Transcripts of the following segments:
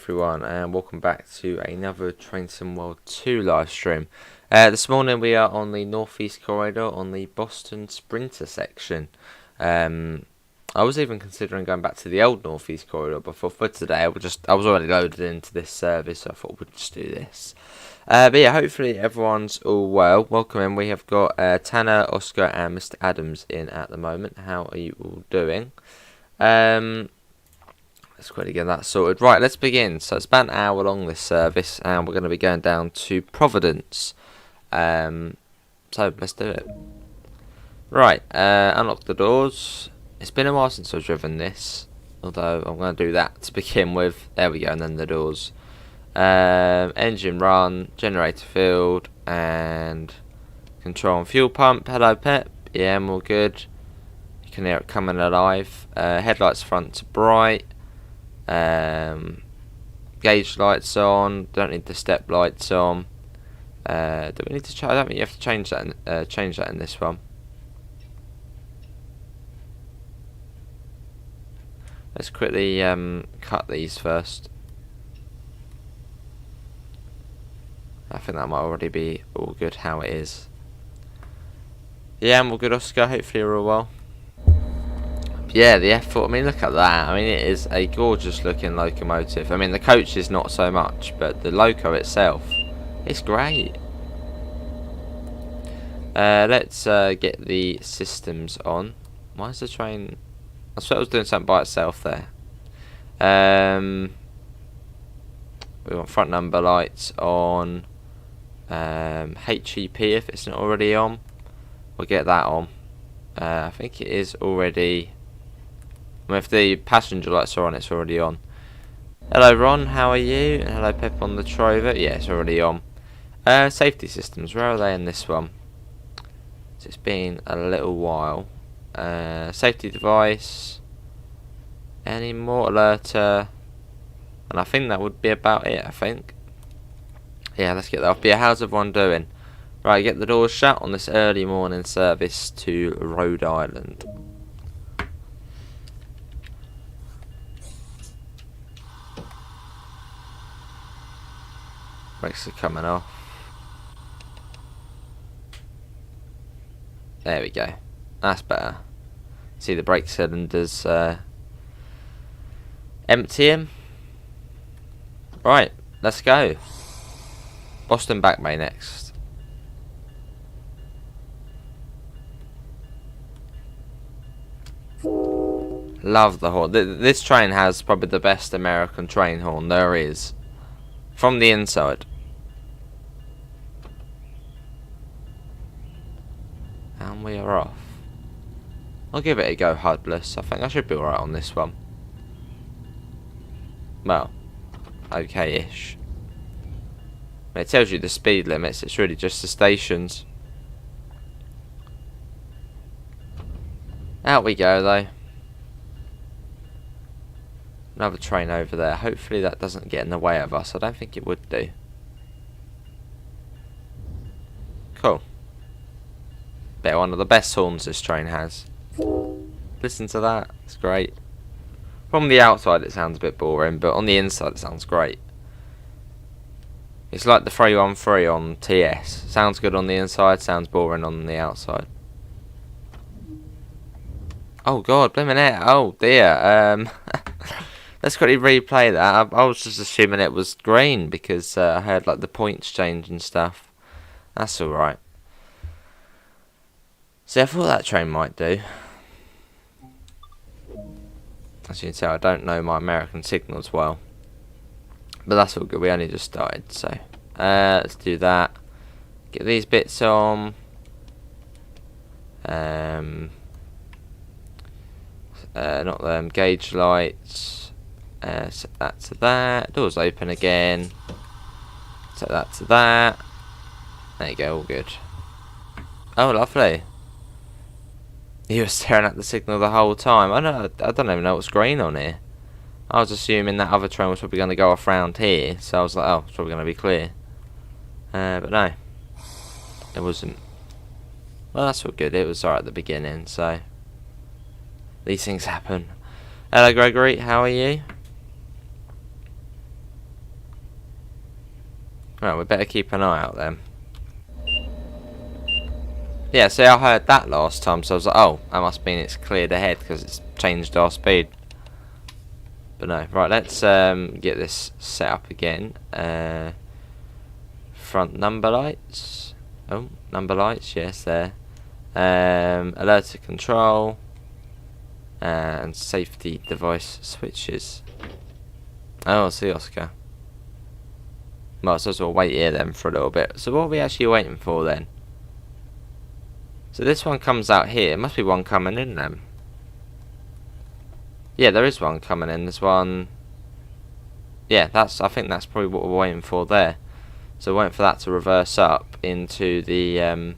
everyone, and welcome back to another Train Sim World 2 live stream. This morning we are on the northeast corridor on the Boston Sprinter section. I was even considering going back to the old northeast corridor, but for today I was already loaded into this service, so I thought we'd just do this. But yeah, hopefully everyone's all well. Welcome in. We have got Tanner, Oscar, and Mr. Adams in at the moment. How are you all doing? Let's quickly get that sorted. Right, let's begin. So it's about an hour long, this service, and we're going to be going down to Providence. So let's do it. Right, unlock the doors. It's been a while since I've driven this, although I'm going to do that to begin with. There we go, and then the doors. Engine run, generator filled, and control and fuel pump. Hello, Pep. Yeah, I'm all good. You can hear it coming alive. Headlights front to bright. Gauge lights on. Don't need the step lights on. Do we need to change? I don't think you have to change that. Change that in this one. Let's quickly cut these first. I think that might already be all good how it is. Yeah, I'm all good, Oscar. Hopefully you're all well. Yeah, the F4, I mean, look at that. I mean, it is a gorgeous looking locomotive. I mean, the coach is not so much, but the loco itself, it's great. Let's get the systems on. Why is the train... I thought it was doing something by itself there. We want front number lights on. HEP if it's not already on. We'll get that on. I think it is already... If the passenger lights are on, it's already on. Hello Ron, how are you? And hello Pep on the Trovo. Yeah, it's already on. Safety systems, where are they in this one? So it's been a little while. Safety device. Any more alerter? And I think that would be about it, I think. Yeah, let's get that off. But yeah, how's everyone doing? Right, get the doors shut on this early morning service to Rhode Island. Brakes are coming off. There we go. That's better. See the brake cylinders emptying. Right, let's go. Boston Back Bay next. Love the horn. This train has probably the best American train horn there is. From the inside. And we are off. I'll give it a go, HUDless. I think I should be alright on this one. Well, okay-ish. It tells you the speed limits, it's really just the stations. Out we go though. Another train over there. Hopefully that doesn't get in the way of us. I don't think it would do. Cool. Bet one of the best horns this train has. Listen to that. It's great. From the outside it sounds a bit boring, but on the inside it sounds great. It's like the 313 on TS. Sounds good on the inside, sounds boring on the outside. Oh god, blimmin' it. Oh dear. Let's quickly replay that. I was just assuming it was green because I heard like the points change and stuff. That's alright. See, I thought that train might do. As you can tell, I don't know my American signals well. But that's all good, we only just started, so let's do that. Get these bits on. Not them, gauge lights. Set that to that. Doors open again. Set that to that. There you go, all good. Oh, lovely. You were staring at the signal the whole time. I don't even know what's green on here. I was assuming that other train was probably going to go off round here, so I was like, oh, it's probably going to be clear. But no, it wasn't. Well, that's all good. It was alright at the beginning, so these things happen. Hello, Gregory. How are you? Right, we better keep an eye out then. Yeah, see, I heard that last time, so I was like, oh, that must mean it's cleared ahead because it's changed our speed. But no, right, let's get this set up again. Front number lights. Oh, number lights, yes, there. Alert to control. And safety device switches. Oh, I see, Oscar. Well, so we'll wait here then for a little bit. So what are we actually waiting for then? So this one comes out here. There must be one coming in then. Yeah, there is one coming in. There's one. Yeah, I think that's probably what we're waiting for there. So we're waiting for that to reverse up into the.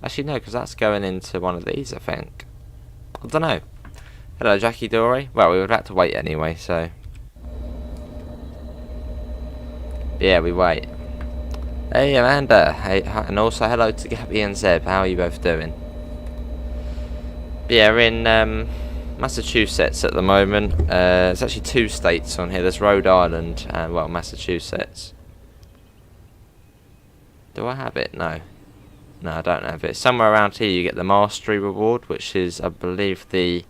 Actually, no, because that's going into one of these, I think. I don't know. Hello, Jackie Dory. Well, we would have to wait anyway, so. Yeah, we wait. Hey, Amanda. Hey, and also hello to Gabby and Zeb. How are you both doing? Yeah, we're in Massachusetts at the moment. There's actually 2 states on here. There's Rhode Island and, well, Massachusetts. Do I have it? No. No, I don't have it. Somewhere around here you get the Mastery Reward, which is, I believe, the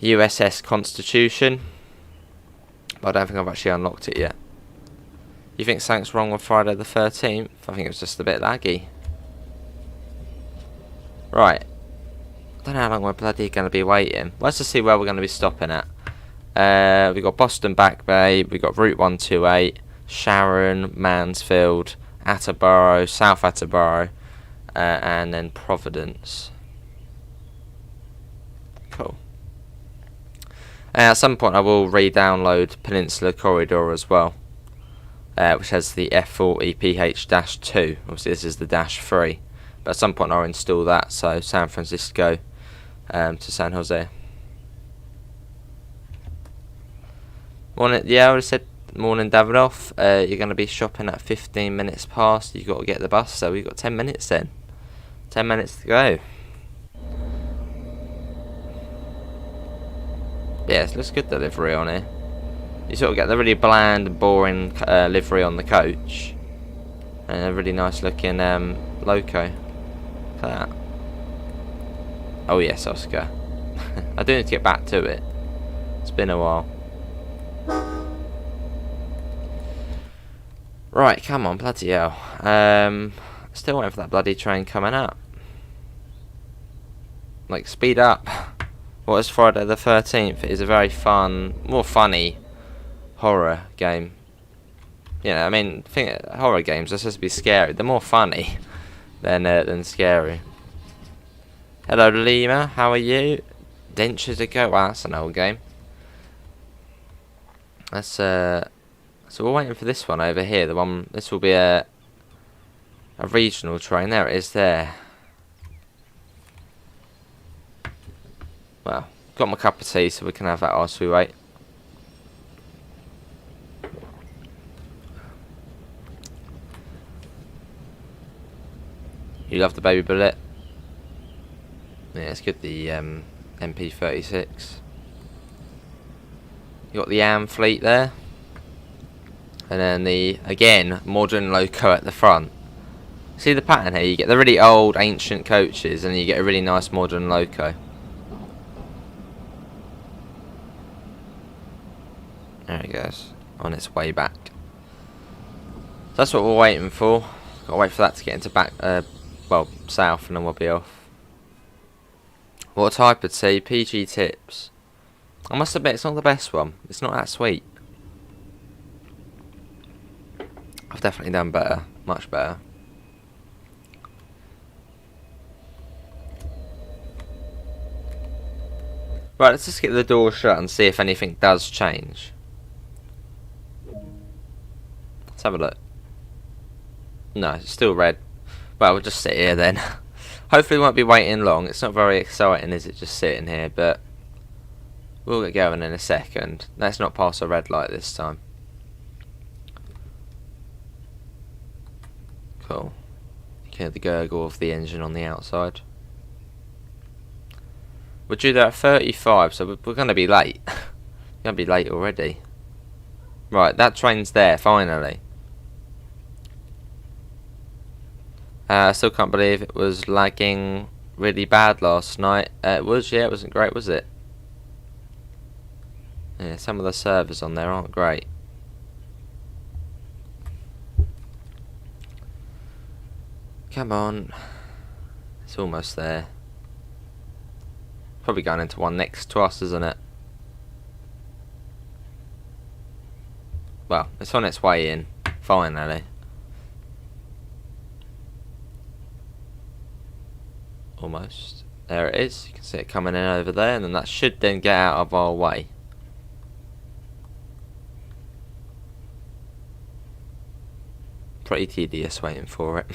USS Constitution. But I don't think I've actually unlocked it yet. You think something's wrong with Friday the 13th? I think it was just a bit laggy. Right. I don't know how long we're bloody going to be waiting. Let's just see where we're going to be stopping at. We've got Boston Back Bay, we've got Route 128, Sharon, Mansfield, Attleboro, South Attleboro, and then Providence. Cool. At some point I will re-download Peninsula Corridor as well. Which has the F40PH-2. Obviously this is the -3. But at some point I'll install that, so San Francisco to San Jose. Morning, yeah, I would have said morning Davidoff. You're going to be shopping at 15 minutes past. You've got to get the bus, so we've got 10 minutes then. 10 minutes to go. Yeah, it looks good delivery on here. You sort of get the really bland, boring livery on the coach, and a really nice looking loco. Look at that. Oh yes, Oscar. I do need to get back to it. It's been a while. Right, come on, bloody hell. Still waiting for that bloody train coming up. Like, speed up. What is Friday the 13th? It is a very fun, more funny horror game. You know, I mean, horror games are supposed to be scary. They're more funny than scary. Hello, Lima. How are you? Dentures to go. Wow, that's an old game. That's so we're waiting for this one over here. The one. This will be a regional train. There it is. There. Well, got my cup of tea, so we can have that whilst we wait. You love the baby bullet. Yeah, it's good. The MP36. You got the Am fleet there, and then the again modern loco at the front. See the pattern here? You get the really old, ancient coaches, and you get a really nice modern loco. There it goes, on its way back. So that's what we're waiting for. Got to wait for that to get into well, south, and then we'll be off. What type of tea? PG Tips. I must admit, it's not the best one. It's not that sweet. I've definitely done better, much better. Right, let's just get the door shut and see if anything does change. Let's have a look. No, it's still red. Well, we'll just sit here then. Hopefully we won't be waiting long. It's not very exciting, is it, just sitting here, but we'll get going in a second. Let's not pass a red light this time. Cool. You can hear the gurgle of the engine on the outside. We're due there at 35, so we're going to be late. We're going to be late already. Right, that train's there, finally. I still can't believe it was lagging really bad last night. It was, yeah, it wasn't great, was it? Yeah, some of the servers on there aren't great. Come on. It's almost there. Probably going into one next to us, isn't it? Well, it's on its way in, finally. Almost. There it is. You can see it coming in over there, and then that should then get out of our way. Pretty tedious waiting for it.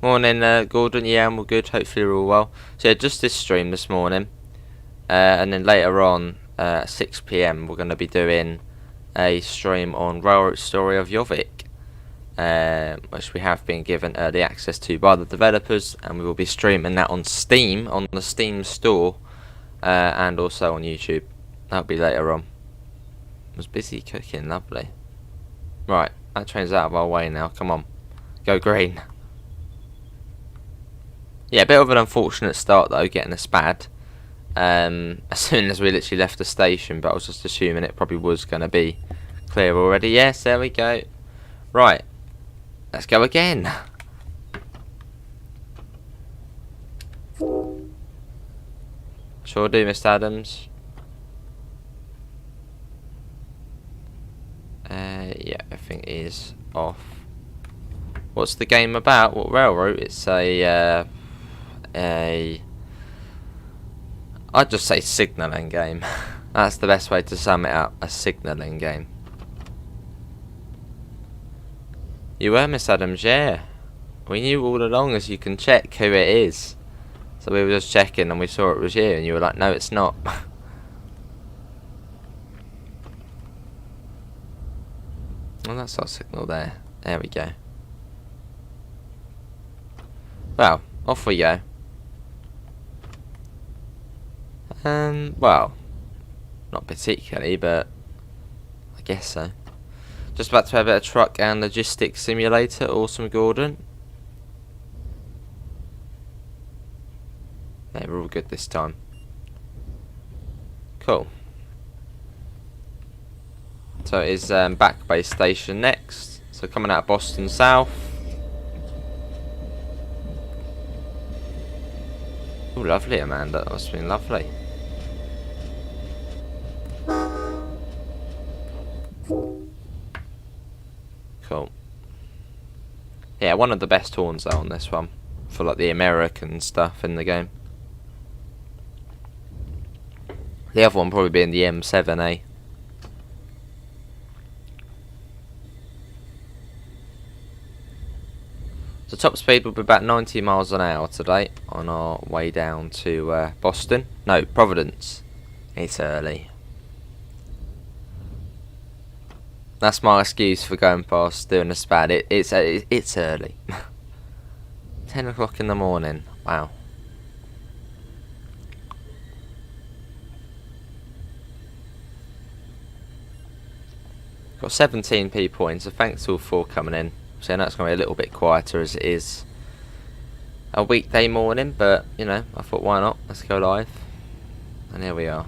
Morning, Gordon. Yeah, I'm all good. Hopefully you're all well. So yeah, just this stream this morning, and then later on, 6 PM, we're going to be doing a stream on Railroad Story of Jorvik, which we have been given early access to by the developers, and we will be streaming that on Steam, on the Steam store, and also on YouTube. That'll be later on. I was busy cooking, lovely. Right, that train's out of our way now. Come on, go green. Yeah, a bit of an unfortunate start though, getting a spad. As soon as we literally left the station, but I was just assuming it probably was going to be clear already. Yes, there we go. Right, let's go again. Sure do, Mr. Adams. Yeah, everything is off. What's the game about? What railroad? It's I'd just say signalling game. That's the best way to sum it up. A signalling game. You were, Miss Adams, yeah. We knew all along, as you can check who it is. So we were just checking and we saw it was you, and you were like, no, it's not. Well, that's our signal there. There we go. Well, off we go. Well, not particularly, but I guess so. Just about to have a bit of truck and logistics simulator. Awesome, Gordon. Yeah, we're all good this time. Cool. So it is Back Bay Station next. So coming out of Boston South. Oh, lovely, Amanda. That must have been lovely. Cool. Yeah, one of the best horns though on this one, for like the American stuff in the game. The other one probably being the M7A. So top speed will be about 90 miles an hour today on our way down to Boston. No, Providence. It's early. That's my excuse for going past doing a spad. It's early. 10 o'clock in the morning. Wow. Got 17 P points, so thanks all for coming in. So I know it's going to be a little bit quieter as it is a weekday morning, but you know, I thought why not? Let's go live. And here we are.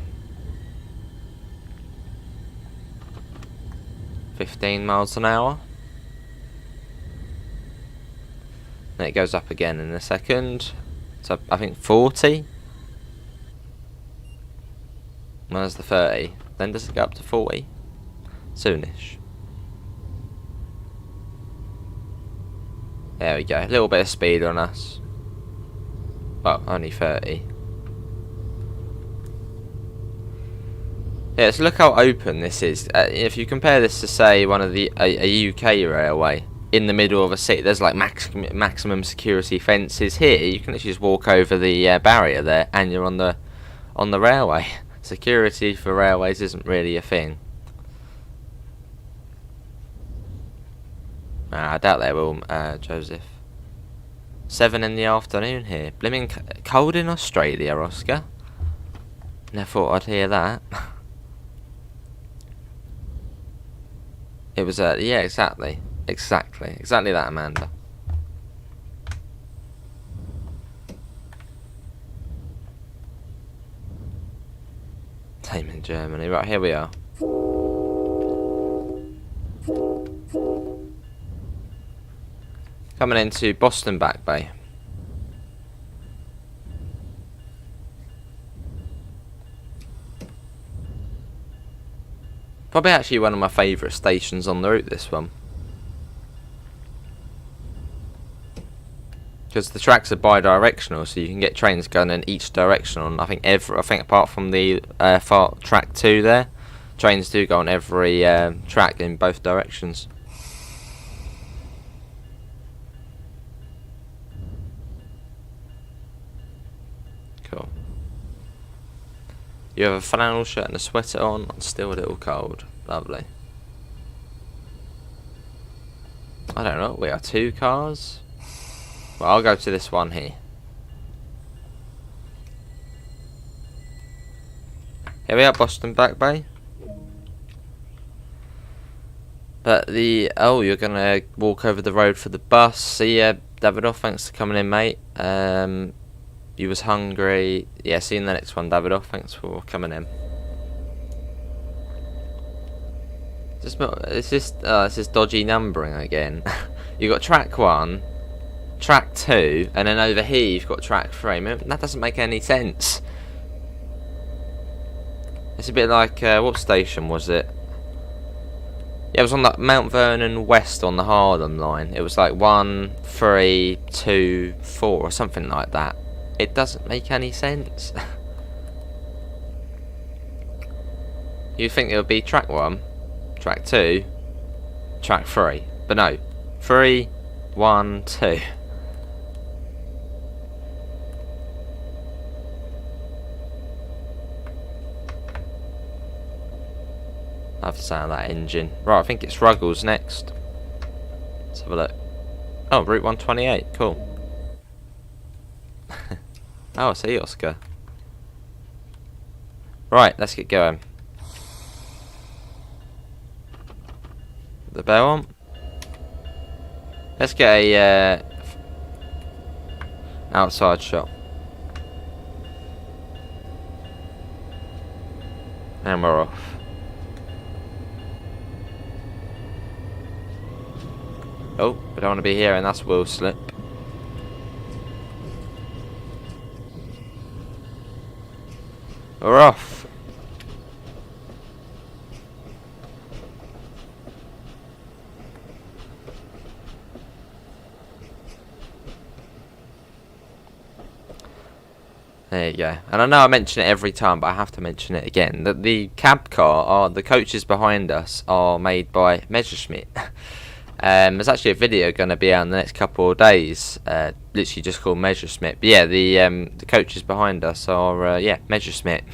15 miles an hour. Then it goes up again in a second. So I think 40. Where's the 30? Then does it go up to 40? Soonish. There we go. A little bit of speed on us. Well, only 30. Yeah, so look how open this is. If you compare this to, say, one of the a UK railway in the middle of a city, there's like maximum security fences. Here, you can actually just walk over the barrier there, and you're on the railway. Security for railways isn't really a thing. I doubt they will, Joseph. 7 in the afternoon here. Blimmin' cold in Australia, Oscar. Never thought I'd hear that. It was yeah, exactly that, Amanda. Same in Germany. Right, here we are. Coming into Boston Back Bay. Probably actually one of my favourite stations on the route, this one. Because the tracks are bi-directional, so you can get trains going in each direction on, I think apart from the track 2 there, trains do go on every track in both directions. Cool. You have a flannel shirt and a sweater on. I'm still a little cold. Lovely. I don't know. We are 2 cars. Well, I'll go to this one here. Here we are, Boston Back Bay. But you're gonna walk over the road for the bus. See ya, Davidoff. Thanks for coming in, mate. You was hungry. Yeah, see you in the next one, Davidoff. Thanks for coming in. It's just dodgy numbering again. You got track 1, track 2, and then over here you've got track 3. That doesn't make any sense. It's a bit like what station was it? Yeah, it was on that Mount Vernon West on the Harlem line. It was like 1, 3, 2, 4 or something like that. It doesn't make any sense. You think it would be track 1, track 2, track 3, but no, 3, 1, 2. I have to sound that engine. Right, I think it's Ruggles next. Let's have a look. Oh, Route 128, cool. Oh, I see, Oscar. Right, let's get going. The bell on. Let's get a outside shot. And we're off. Oh, we don't want to be here, and that's wheel slip. We're off. There you go. And I know I mention it every time, but I have to mention it again. That the cab car, the coaches behind us, are made by Messerschmitt. There's actually a video going to be out in the next couple of days, literally just called Messerschmitt. But yeah, the coaches behind us are Messerschmitt.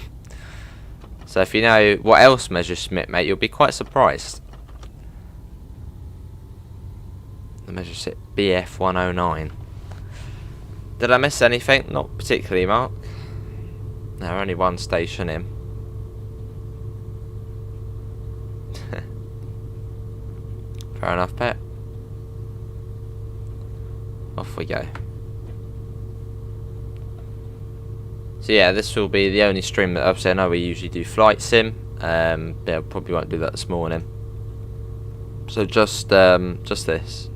So if you know what else Messerschmitt make, you'll be quite surprised. The Messerschmitt BF 109. Did I miss anything? Not particularly, Mark. No, only one station in. Fair enough, pet. Off we go. So yeah, this will be the only stream that obviously I know we usually do flight sim. But I probably won't do that this morning. So just this.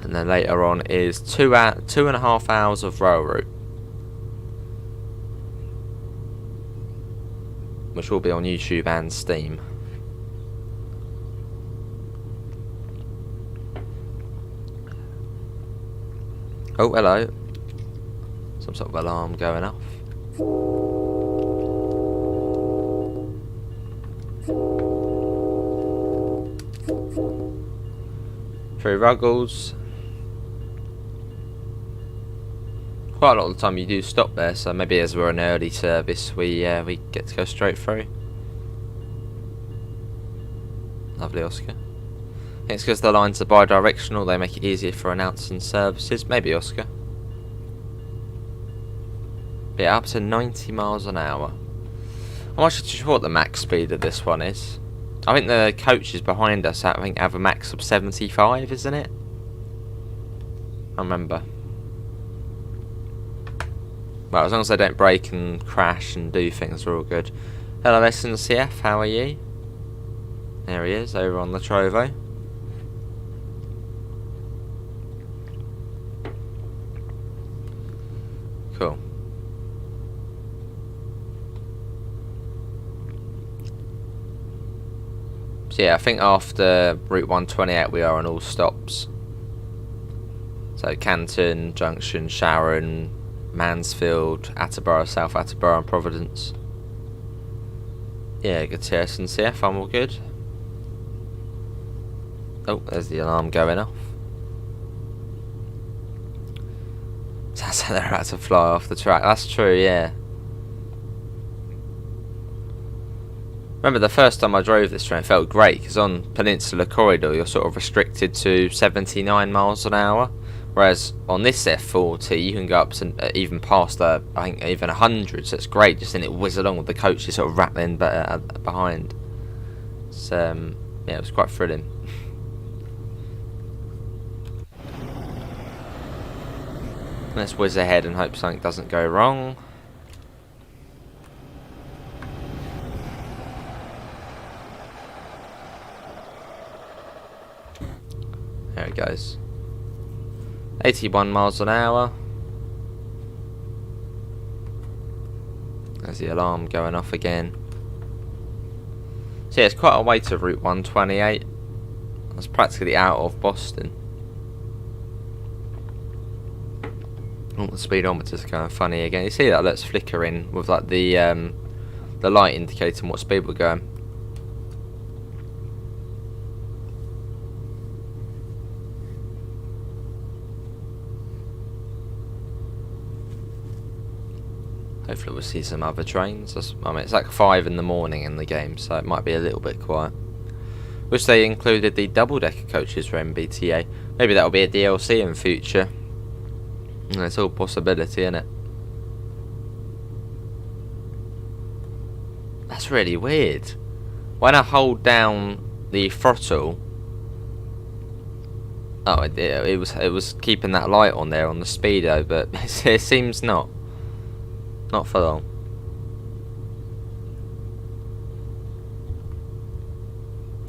And then later on is 2.5 hours of rail route, which will be on YouTube and Steam. Oh, hello. Some sort of alarm going off. Through Ruggles. Quite a lot of the time you do stop there, so maybe as we're an early service, we get to go straight through. Lovely, Oscar. I think it's because the lines are bi-directional, they make it easier for announcing services. Maybe, Oscar. But yeah, up to 90 miles an hour. I'm not sure what the max speed of this one is. I think the coaches behind us, I think, have a max of 75, isn't it? I remember. Well, as long as they don't break and crash and do things, we're all good. Hello, SNCF, how are you? There he is, over on the Trovo. Cool. So yeah, I think after Route 128 we are on all stops. So Canton, Junction, Sharon, Mansfield, Attleborough, South Attleborough and Providence. Yeah, good to SNCF, I'm all good. Oh, there's the alarm going off. Sounds like they're about to fly off the track. That's true, yeah. Remember the first time I drove this train, it felt great because on Peninsula Corridor you're sort of restricted to 79 miles an hour, whereas on this F40 you can go up to even past I think even 100, so it's great. Just seeing it whiz along with the coaches sort of rattling behind. So yeah, it was quite thrilling. Let's whiz ahead and hope something doesn't go wrong. There it goes. 81 miles an hour. There's the alarm going off again. So yeah, it's quite a way to Route 128. I was practically out of Boston. Oh, the speedometer's going funny again. You see that that's flickering with like the light indicating what speed we're going. Hopefully we'll see some other trains. I mean, it's like 5 in the morning in the game, so it might be a little bit quiet. Wish they included the double-decker coaches for MBTA. Maybe that'll be a DLC in future. It's all possibility, isn't it? That's really weird. When I hold down the throttle, oh, it was keeping that light on there on the speedo, but it seems not for long.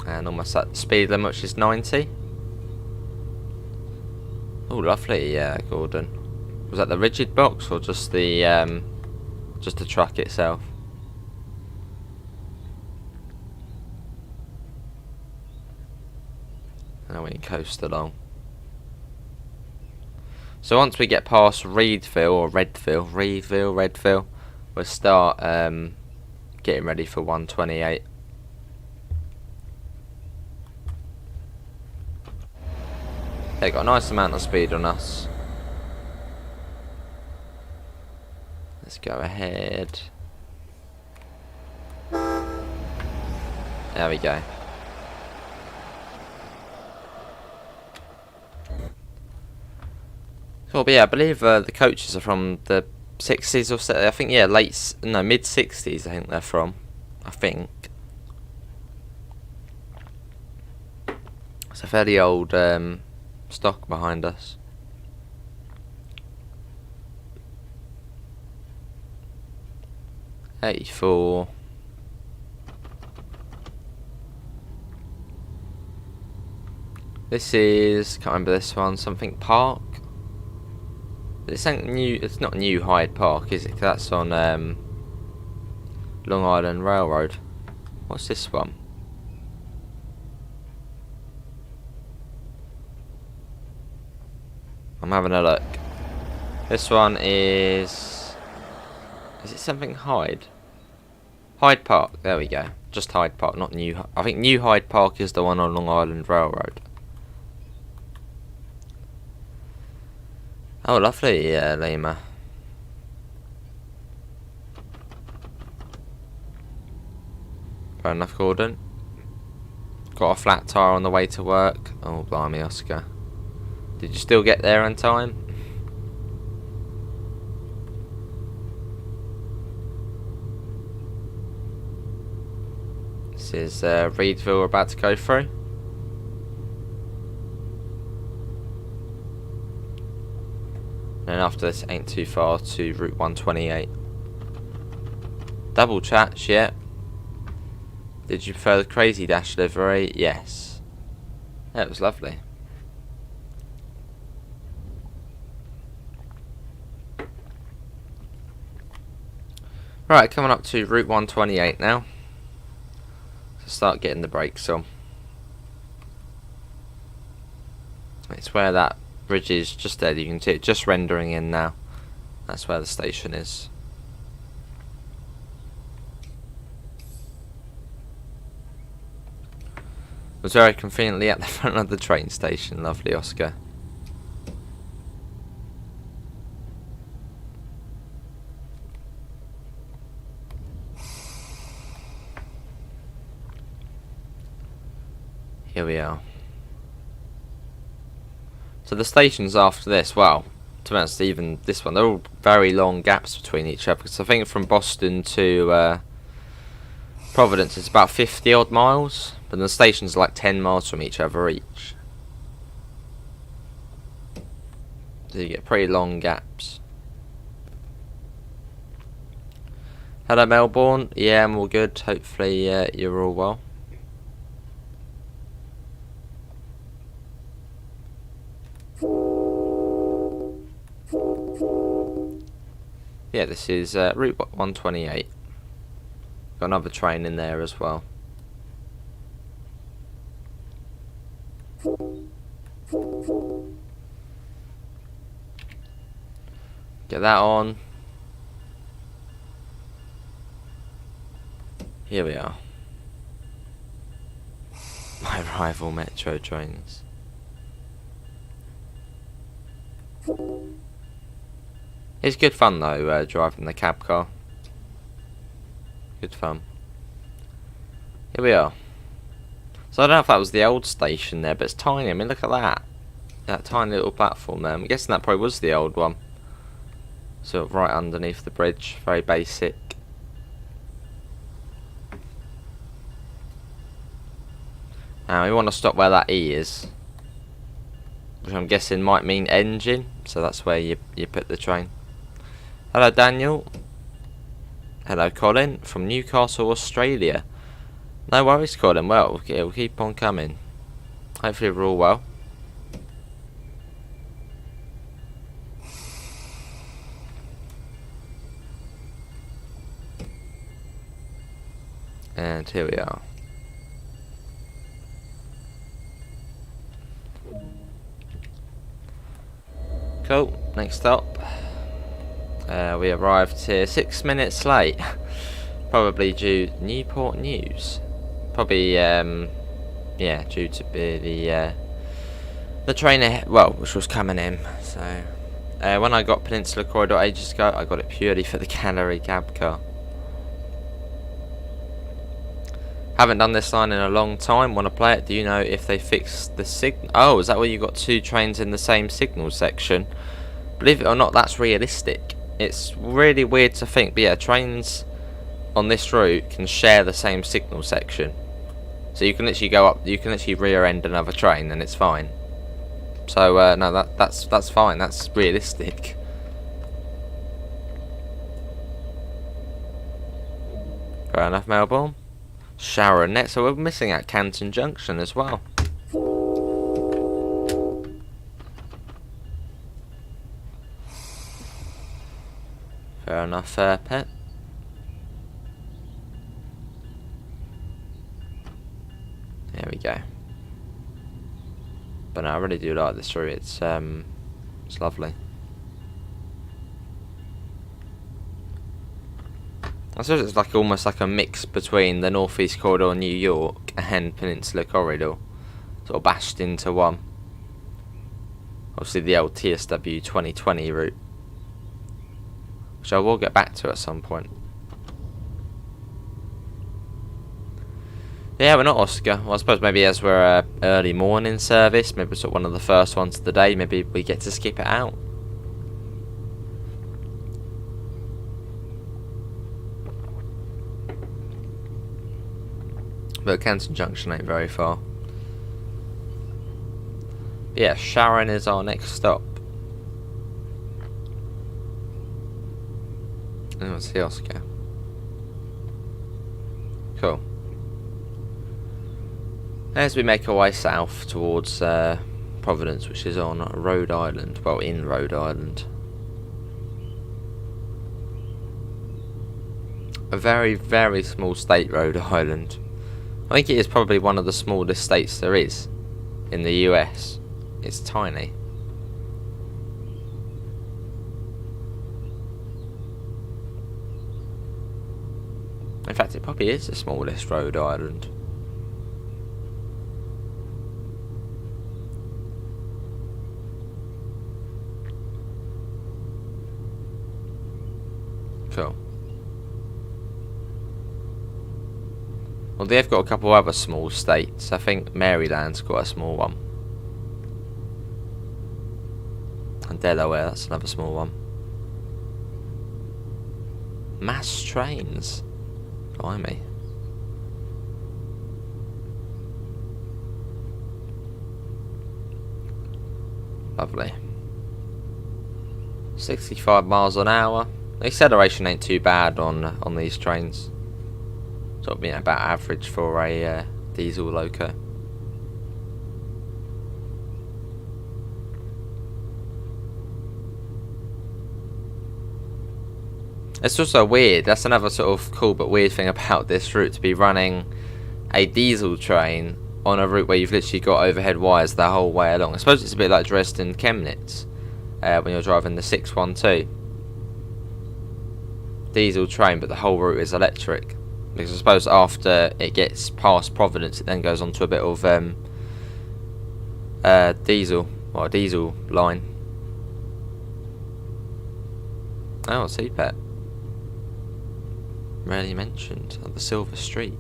And almost at the speed limit, which is 90. Oh, lovely, yeah, Gordon. Was that the rigid box or just the truck itself? And we coast along. So once we get past Reedville or Redville, we'll start getting ready for 128. They got a nice amount of speed on us. Let's go ahead. There we go. Cool, but yeah, I believe the coaches are from the 60s or so. I think, yeah, mid 60s I think they're from. I think. It's a fairly old stock behind us. '84. This is, can't remember this one, something Park. This ain't new. It's not New Hyde Park, is it? That's on Long Island Railroad. What's this one? I'm having a look. This one is it something Hyde? Hyde Park, there we go. Just Hyde Park, not New. I think New Hyde Park is the one on Long Island Railroad. Oh, lovely, Lima. Fair enough, Gordon. Got a flat tire on the way to work. Oh, blimey, Oscar. Did you still get there on time? This is Reedville we're about to go through. And after this ain't too far to Route 128. Double chats, yeah. Did you prefer the Crazy Dash livery? Yes. Yeah, it was lovely. Right, coming up to Route 128 now. So start getting the brakes on. It's where that bridge is just there. You can see it just rendering in now. That's where the station is. It was very conveniently at the front of the train station. Lovely, Oscar. Here we are. So the stations after this, well, to be honest, even this one, they're all very long gaps between each other. Because I think from Boston to Providence it's about 50 odd miles, but the stations are like 10 miles from each other each. So you get pretty long gaps. Hello Melbourne, yeah, I'm all good. Hopefully you're all well. Yeah, this is Route 128. Got another train in there as well. Get that on. Here we are. My rival metro trains. It's good fun though, driving the cab car. Good fun. Here we are. So I don't know if that was the old station there, but it's tiny. I mean, look at that. That tiny little platform there. I'm guessing that probably was the old one. So right underneath the bridge. Very basic. Now we want to stop where that E is, which I'm guessing might mean engine. So that's where you put the train. Hello Daniel. Hello Colin from Newcastle, Australia. No worries Colin, well, we'll keep on coming. Hopefully we're all well. And here we are. Cool, next stop. We arrived here 6 minutes late. Probably due to Newport News. Probably, yeah, due to be the train ahead, well, which was coming in. So, when I got Peninsula Corridor ages ago, I got it purely for the Gallery cab car. Haven't done this line in a long time. Want to play it? Do you know if they fixed the signal? Oh, is that where you got two trains in the same signal section? Believe it or not, that's realistic. It's really weird to think, but yeah, trains on this route can share the same signal section. So you can literally go up, you can literally rear end another train and it's fine. So no, that's fine. That's realistic. Fair enough, Melbourne. Sharon next, so we're missing out Canton Junction as well. Fair enough, pet. There we go. But no, I really do like this route. It's lovely. I suppose it's like almost like a mix between the North East Corridor in New York and Peninsula Corridor, sort of bashed into one. Obviously the old TSW 2020 route, which I will get back to at some point. Yeah, we're not Oscar. Well, I suppose maybe as we're early morning service, maybe sort of one of the first ones of the day, maybe we get to skip it out. But Canton Junction ain't very far. But yeah, Sharon is our next stop. And what's the Oscar? Cool. As we make our way south towards Providence, which is on Rhode Island. Well, in Rhode Island. A very, very small state, Rhode Island. I think it is probably one of the smallest states there is in the US. It's tiny. In fact, it probably is the smallest, Rhode Island. Cool. Well, they've got a couple other small states. I think Maryland's got a small one. And Delaware, that's another small one. Mass trains. Blimey. Lovely. 65 miles an hour. The acceleration ain't too bad on these trains. Sort of being about average for a diesel loco. It's also weird. That's another sort of cool but weird thing about this route, to be running a diesel train on a route where you've literally got overhead wires the whole way along. I suppose it's a bit like Dresden Chemnitz when you're driving the 612. Diesel train, but the whole route is electric. Because I suppose after it gets past Providence, it then goes on to a bit of diesel, or diesel line. Oh, CPET. Rarely mentioned. Oh, the Silver Streak.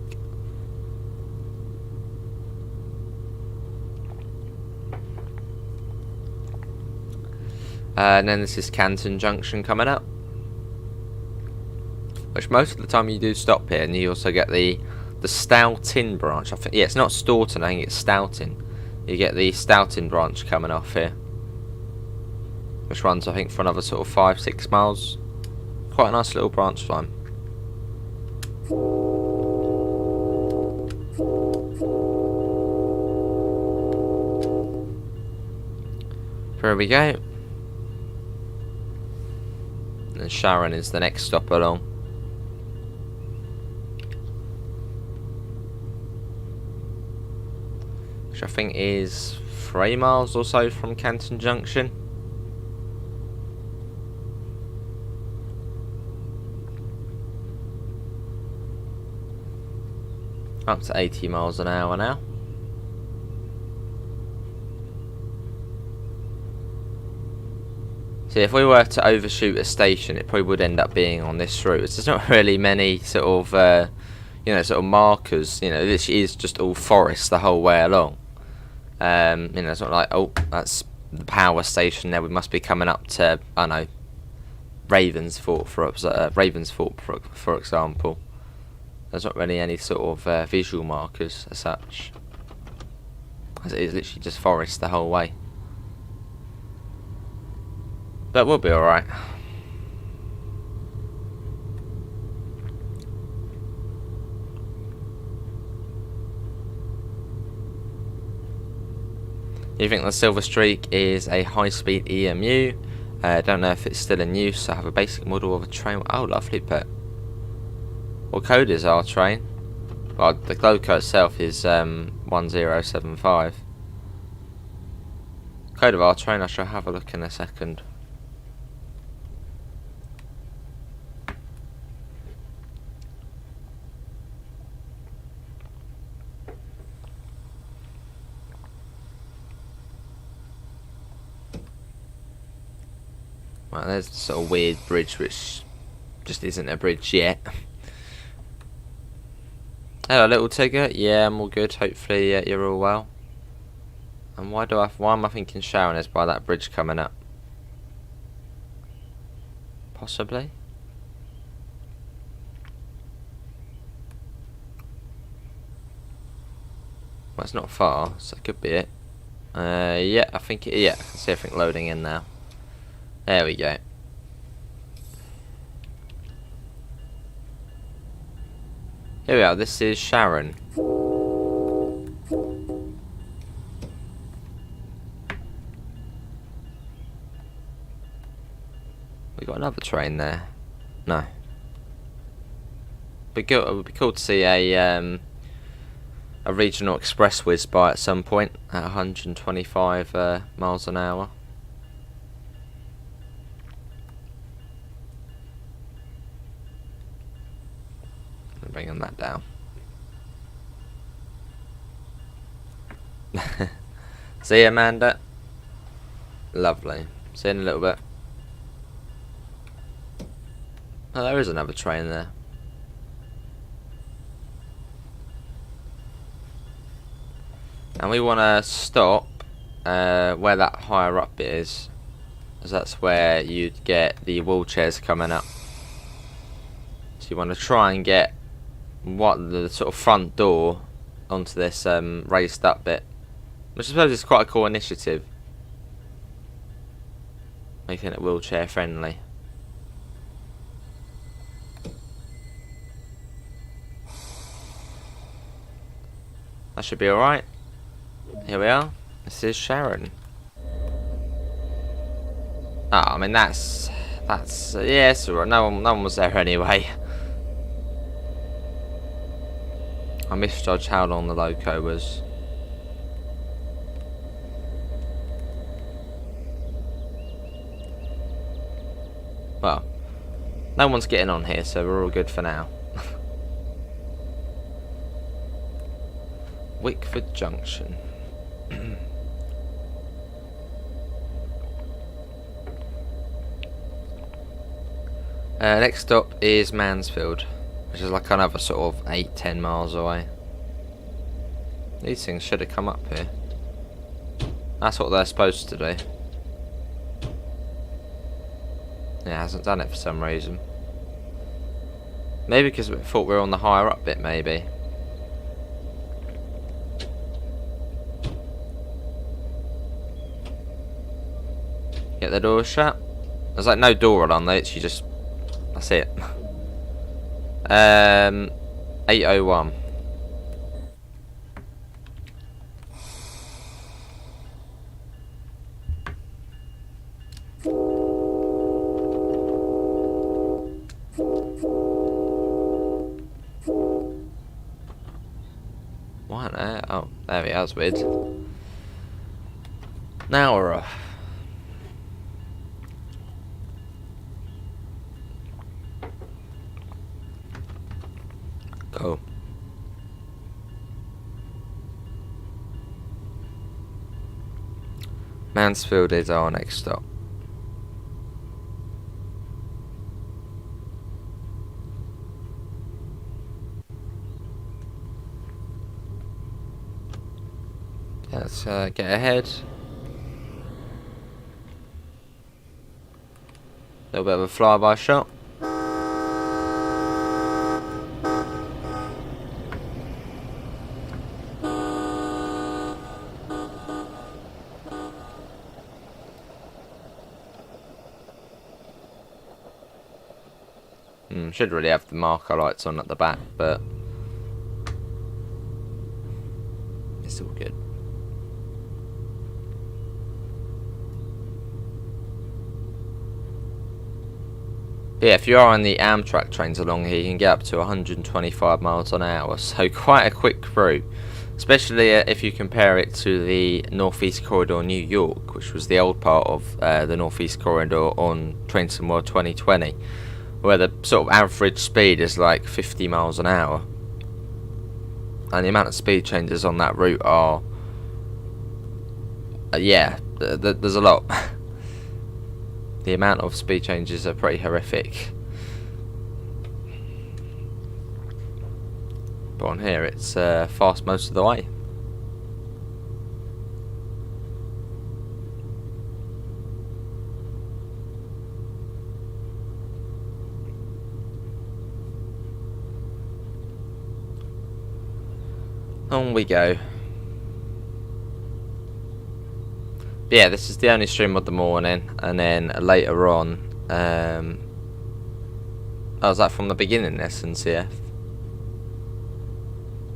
And then this is Canton Junction coming up. Which most of the time you do stop here, and you also get the Stoughton branch. I think, yeah, it's not Staunton, I think it's Stoughton. You get the Stoughton branch coming off here, which runs, I think, for another sort of 5-6 miles. Quite a nice little branch line. There we go. And Sharon is the next stop along. Which I think is 3 miles or so from Canton Junction. Up to 80 miles an hour now. So if we were to overshoot a station, it probably would end up being on this route. There's not really many sort of, you know, sort of markers. You know, this is just all forest the whole way along. You know, it's not like, oh, that's the power station there. We must be coming up to, I don't know, Ravensthorpe, for example. There's not really any sort of visual markers as such, as it is literally just forest the whole way. But we'll be alright. You think the Silver Streak is a high-speed EMU? I don't know if it's still in use. I have a basic model of a train. Oh, lovely pet. What code is our train? Well, the loco itself is 1075. Code of our train, I shall have a look in a second. Right, there's the sort of weird bridge which just isn't a bridge yet. Hello, little Tigger. Yeah, I'm all good. Hopefully you're all well. And why am I thinking Sharon is by that bridge coming up? Possibly. Well, it's not far, so it could be it. Yeah, I think yeah, I can see everything loading in now. There we go. Here we are, this is Sharon. We got another train there. No. But it would be cool to see a regional express whiz by at some point at 125 miles an hour. I'm bringing that down. See you, Amanda. Lovely. See you in a little bit. Oh, there is another train there. And we want to stop where that higher up bit is, as that's where you'd get the wheelchairs coming up. So you want to try and get the sort of front door onto this raised up bit, which I suppose is quite a cool initiative, making it wheelchair friendly. That should be alright. Here we are. This is Sharon. I mean that's yeah, it's alright. No one was there anyway. I misjudged how long the loco was. Well, no one's getting on here, so we're all good for now. Wickford Junction. Next stop is Mansfield, which is like another sort of 8-10 miles away. These things should have come up here. That's what they're supposed to do. Yeah, it hasn't done it for some reason. Maybe because we thought we were on the higher up bit, maybe. Get the door shut. There's like no door on there, it's you just... That's it. 801. What? Oh, there we are. That's weird. Now we're off. Go. Mansfield is our next stop. Let's get ahead. A little bit of a flyby shot. Should really have the marker lights on at the back, but it's all good. But yeah, if you are on the Amtrak trains along here, you can get up to 125 miles an hour, so quite a quick route, especially if you compare it to the Northeast Corridor New York, which was the old part of the Northeast Corridor on Trains and World 2020. Where the sort of average speed is like 50 miles an hour. And the amount of speed changes on that route are... yeah, there's a lot. The amount of speed changes are pretty horrific. But on here it's fast most of the way. On we go. yeah, this is the only stream of the morning, and then later on, oh, was that from the beginning, SNCF?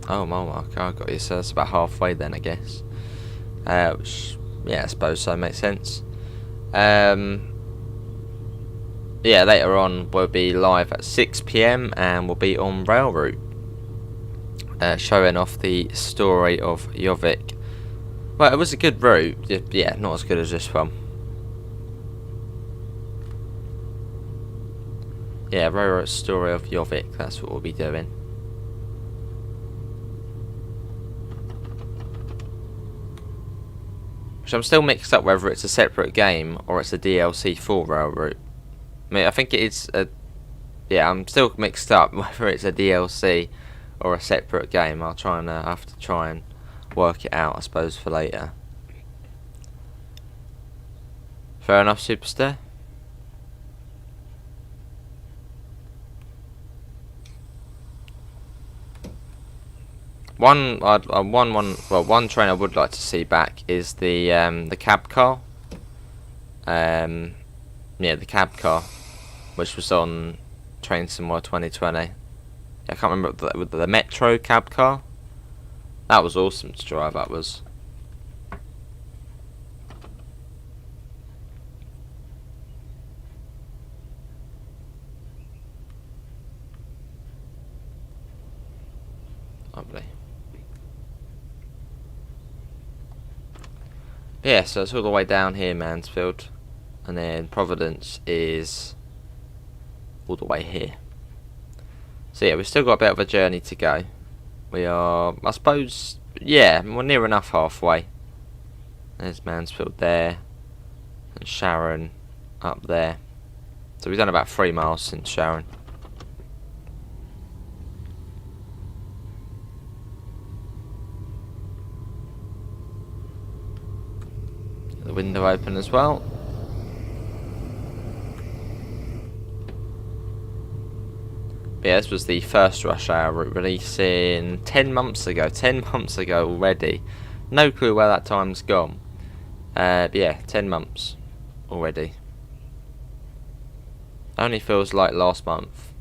Oh, okay, I got you, so that's about halfway then, I guess. Which, yeah, I suppose so, makes sense. Yeah, later on we'll be live at 6 PM and we'll be on rail route, showing off the story of Jorvik. Well, it was a good route, yeah, not as good as this one. Yeah, rail route story of Jorvik, that's what we'll be doing. Which I'm still mixed up whether it's a separate game or it's a DLC for rail route. I mean, I think it is a... Yeah, I'm still mixed up whether it's a DLC or a separate game. I'll try and have to try and work it out, I suppose, for later. Fair enough, Superstar. One train I would like to see back is the cab car. Yeah, the cab car, which was on Train Simulator 2020. I can't remember with the Metro cab car. That was awesome to drive. That was. Lovely. Yeah, so it's all the way down here, Mansfield, and then Providence is all the way here. So yeah, we've still got a bit of a journey to go. We are, I suppose, yeah, we're near enough halfway. There's Mansfield there, and Sharon up there. So we've done about 3 miles since Sharon. The window open as well. But yeah, this was the first rush hour route releasing 10 months ago. 10 months ago already. No clue where that time's gone. But yeah, 10 months already. Only feels like last month.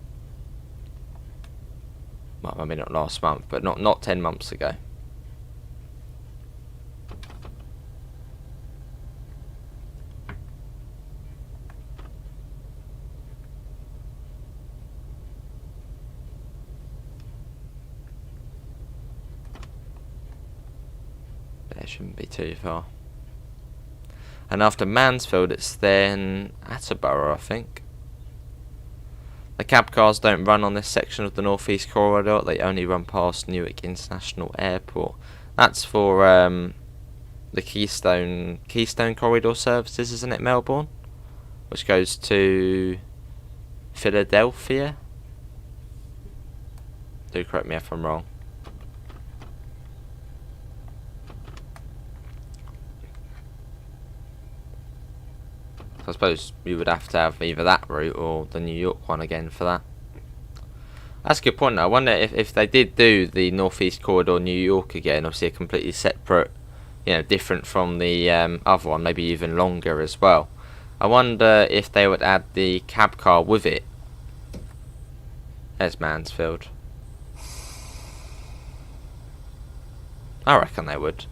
Well, I mean not last month, but not 10 months ago. Shouldn't be too far. And after Mansfield it's then Attleborough, I think. The cab cars don't run on this section of the Northeast Corridor, they only run past Newark International Airport. That's for the Keystone Corridor services, isn't it, Melbourne? Which goes to Philadelphia. Do correct me if I'm wrong. I suppose you would have to have either that route or the New York one again for that. That's a good point though. I wonder if they did do the Northeast Corridor New York again, obviously a completely separate, you know, different from the other one, maybe even longer as well. I wonder if they would add the cab car with it. There's Mansfield. I reckon they would.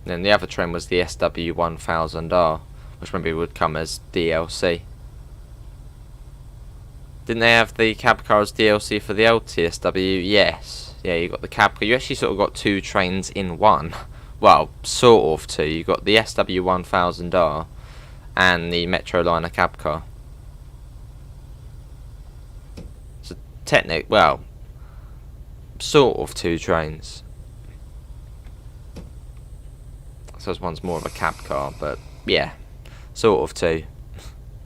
Then the other train was the SW1000R, which maybe would come as DLC. Didn't they have the cab car as DLC for the old TSW? Yes. Yeah, you got the cab car. You actually sort of got 2 trains in one. Well, sort of 2. You got the SW1000R and the Metroliner cab car. So well, sort of 2 trains. So this one's more of a cab car, but yeah, sort of 2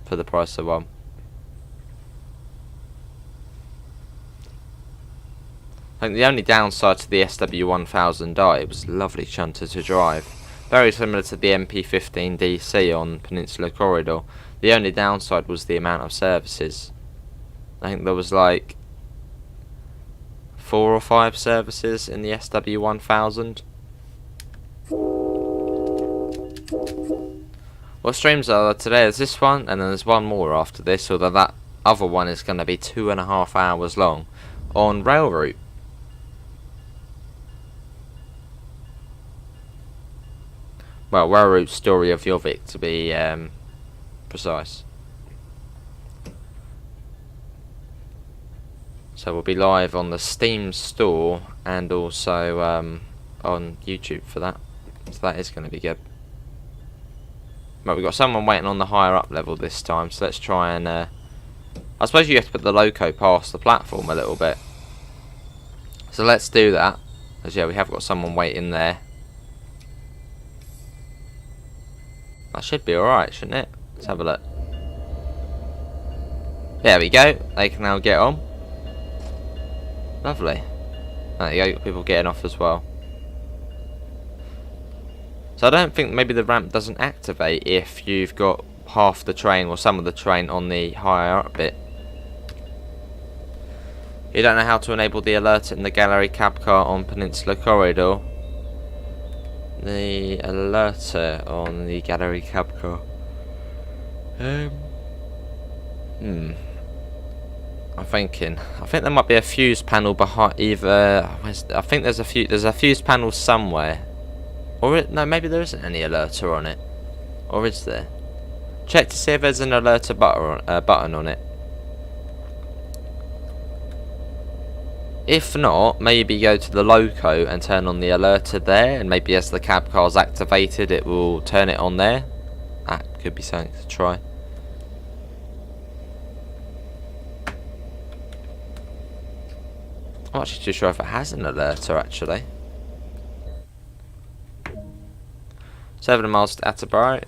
for the price of 1. I think the only downside to the SW1000i, it was a lovely shunter to drive. Very similar to the MP15 DC on Peninsula Corridor. The only downside was the amount of services. I think there was like 4 or 5 services in the SW1000. What streams are there today? There's this one, and then there's one more after this, although that other one is going to be 2.5 hours long on rail route. Well, rail route story of Jorvik, to be precise. So we'll be live on the Steam store and also on YouTube for that. So that is going to be good. But we've got someone waiting on the higher up level this time, so let's try and... I suppose you have to put the loco past the platform a little bit. So let's do that. Because yeah, we have got someone waiting there. That should be alright, shouldn't it? Let's have a look. There we go. They can now get on. Lovely. There you go, got people getting off as well. So I don't think maybe the ramp doesn't activate if you've got half the train or some of the train on the higher up bit. You don't know how to enable the alert in the gallery cab car on Peninsula Corridor. The alerter on the gallery cab car. I'm thinking. I think there might be a fuse panel behind either. I think there's a fuse panel somewhere. Or no, maybe there isn't any alerter on it. Or is there? Check to see if there's an alerter button on it. If not, maybe go to the loco and turn on the alerter there, and maybe as the cab car's activated it will turn it on there. That could be something to try. I'm not actually too sure if it has an alerter actually. 7 miles to Attleborough.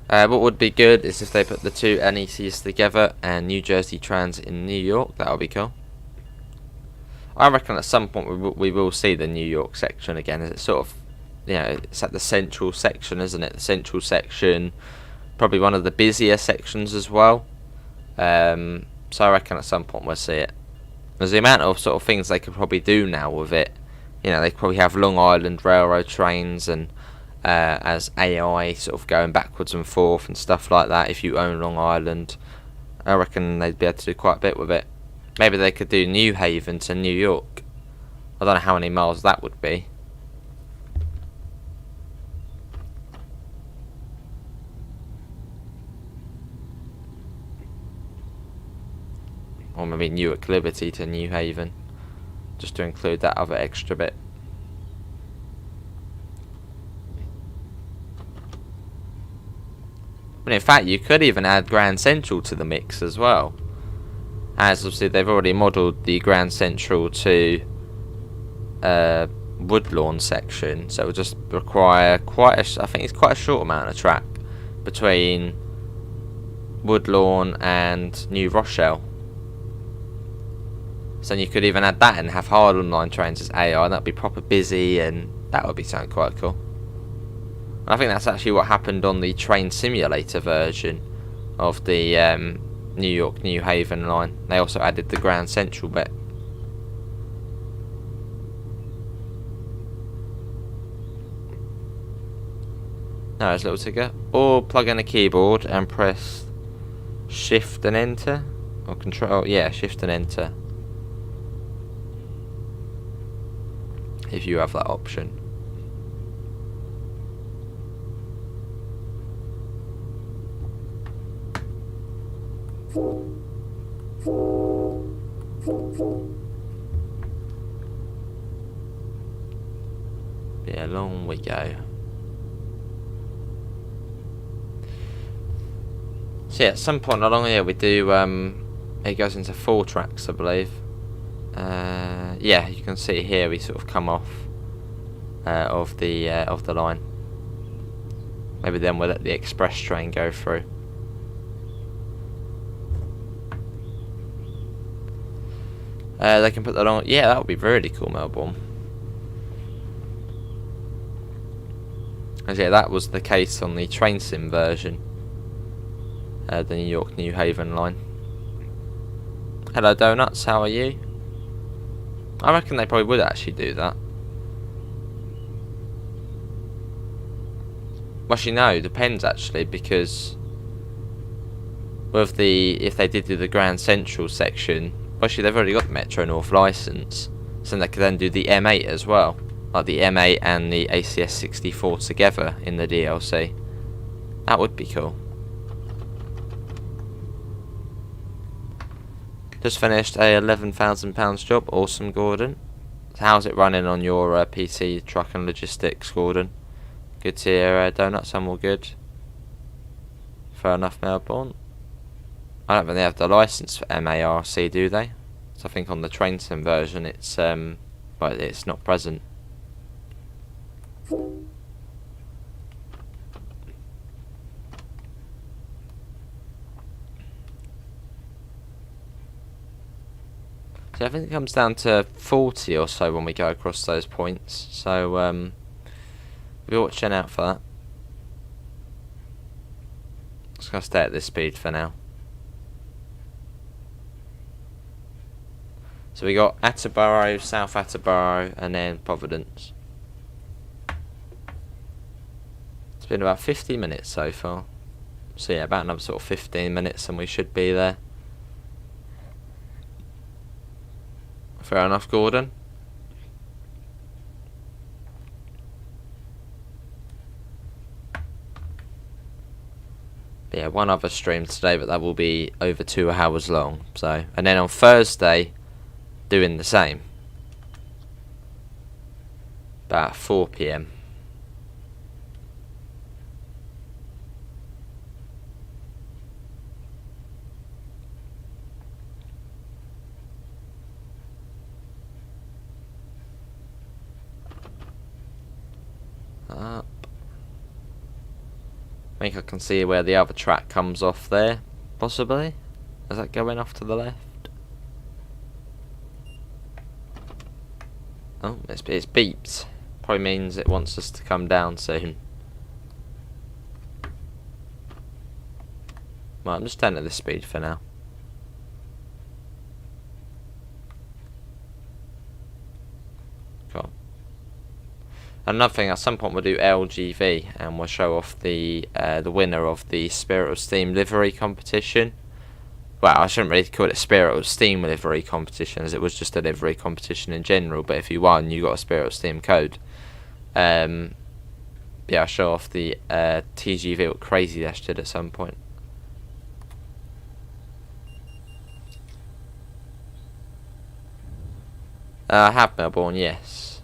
What would be good is if they put the two NECs together and New Jersey Transit in New York. That would be cool. I reckon at some point we will see the New York section again. It's sort of, you know, it's at the central section, isn't it? The central section, probably one of the busier sections as well. So I reckon at some point we'll see it. There's the amount of sort of things they could probably do now with it. You know, they could probably have Long Island Railroad trains and as AI sort of going backwards and forth and stuff like that. If you own Long Island, I reckon they'd be able to do quite a bit with it. Maybe they could do New Haven to New York. I don't know how many miles that would be. Or maybe Newark Liberty to New Haven, just to include that other extra bit. But in fact, you could even add Grand Central to the mix as well, as obviously they've already modelled the Grand Central to Woodlawn section, so it would just require I think it's quite a short amount of track between Woodlawn and New Rochelle. So you could even add that and have Harlem Line trains as AI, and that'd be proper busy, and that would be something quite cool. I think that's actually what happened on the train simulator version of the New York New Haven line. They also added the Grand Central bit. No, there's a little ticker. Or plug in a keyboard and press Shift and Enter, or Control. Yeah, Shift and Enter. If you have that option. Yeah, along we go. So yeah, at some point along here we do it goes into 4 tracks, I believe. Yeah, you can see here we sort of come off of the line. Maybe then we'll let the express train go through. They can put that on. Yeah, that would be really cool, Melbourne. As yeah, that was the case on the train sim version, the New York New Haven line. Hello Donuts, how are you? I reckon they probably would actually do that. Well, actually no, depends actually, because with if they did do the Grand Central section, actually they've already got the Metro North licence, so they could then do the M8 as well, like the M8 and the ACS 64 together in the DLC. That would be cool. Just finished a £11,000 job. Awesome, Gordon. How's it running on your PC truck and logistics, Gordon? Good to hear, Donuts. I'm all good. Fair enough, Melbourne. I don't think they have the license for MARC, do they? So I think on the train sim version, it's but it's not present. So I think it comes down to 40 or so when we go across those points. So be watching out for that. Just gonna stay at this speed for now. So we got Attleboro, South Attleboro, and then Providence. It's been about 50 minutes so far. So yeah, about another sort of 15 minutes and we should be there. Fair enough, Gordon. But yeah, one other stream today, but that will be over 2 hours long. So, and then on Thursday, doing the same. About 4 PM. Up. I think I can see where the other track comes off there, possibly. Is that going off to the left? Oh, it's beeped. Probably means it wants us to come down soon. Well, I'm just staying at this speed for now. Cool. Another thing, at some point we'll do LGV and we'll show off the winner of the Spirit of Steam livery competition. Well, I shouldn't really call it a Spirit of Steam livery competition, as it was just a livery competition in general, but if you won, you got a Spirit of Steam code. Yeah, I'll show off the TGV, what Crazy Dash did at some point. I have Melbourne, yes.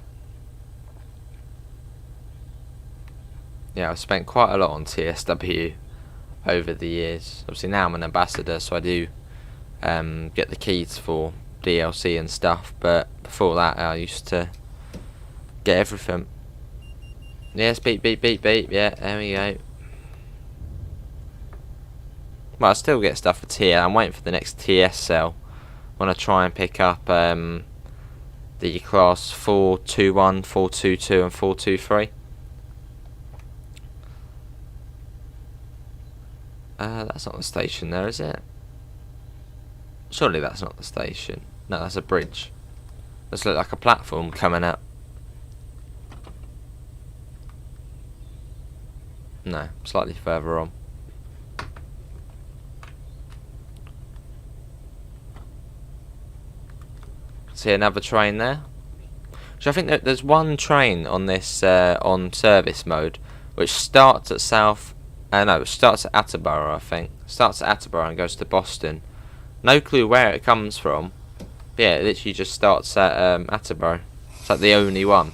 Yeah, I've spent quite a lot on TSW over the years. Obviously now I'm an ambassador, so I do get the keys for DLC and stuff, but before that I used to get everything. Yes, beep, beep, beep, beep, yeah, there we go. Well, I still get stuff for TS. I'm waiting for the next TS sale. I want to try and pick up the class 421, 422 and 423. That's not the station there, is it? Surely that's not the station. No, that's a bridge. Does look like a platform coming up. No, slightly further on. See another train there. So I think that there's one train on this on service mode which starts at it starts at Attleboro, I think. Starts at Attleboro and goes to Boston. No clue where it comes from. But yeah, it literally just starts at Attleboro. It's like the only one.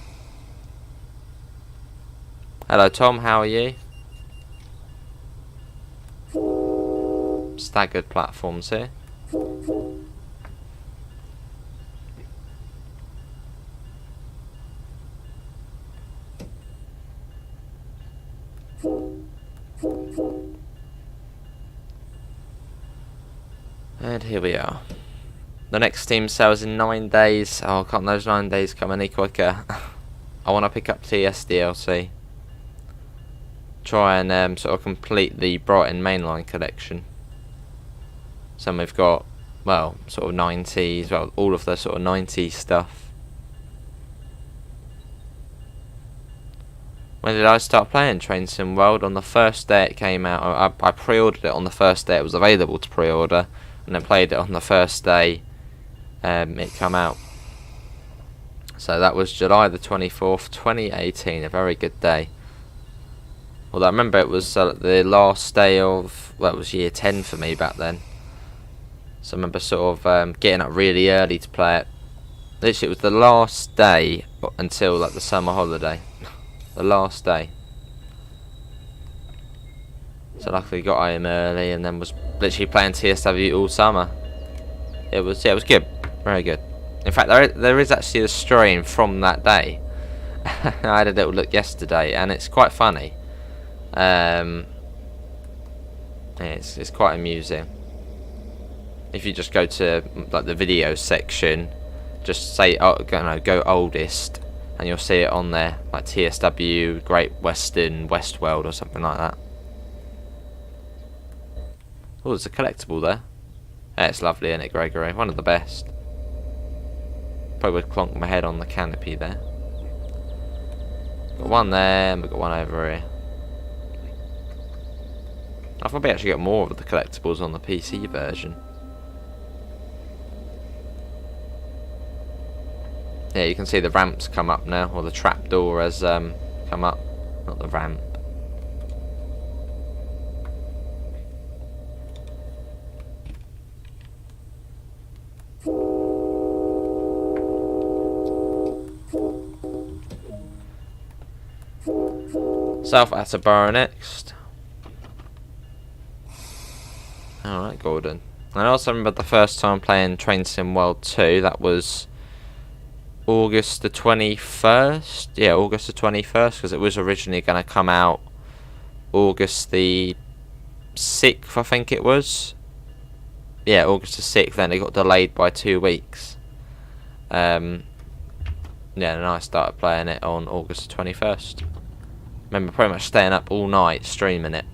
Hello Tom, how are you? Staggered platforms here. And here we are. The next Steam sale is in 9 days. Oh, can't those 9 days come any quicker? I want to pick up TS DLC. try and sort of complete the Brighton mainline collection. So we've got, well, sort of 90s, well, all of the sort of 90s stuff. When did I start playing Train Sim World? On the first day it came out. I pre-ordered it on the first day it was available to pre-order, and then played it on the first day it came out. So that was July the 24th, 2018, a very good day. Although I remember it was the last day of, well, it was year 10 for me back then. So I remember sort of getting up really early to play it. Literally, it was the last day until like the summer holiday. The last day. So luckily got home early and then was literally playing TSW all summer. It was good, very good. In fact, there is actually a stream from that day. I had a little look yesterday, and it's quite funny. It's quite amusing. If you just go to like the video section, just say go oldest, and you'll see it on there, like TSW, Great Western, Westworld, or something like that. Oh, there's a collectible there. Yeah, it's lovely, isn't it, Gregory? One of the best. Probably would clonk my head on the canopy there. Got one there, and we've got one over here. I've probably actually got more of the collectibles on the PC version. Yeah, you can see the ramps come up now, or the trapdoor has come up, not the ramp. South Attleborough next. Alright, Gordon. And I also remember the first time playing Train Sim World 2, that was August the 21st. Yeah, August the 21st, because it was originally going to come out August the 6th, I think it was. Yeah, August the 6th, then it got delayed by 2 weeks. Yeah, and I started playing it on August the 21st. Remember pretty much staying up all night streaming it,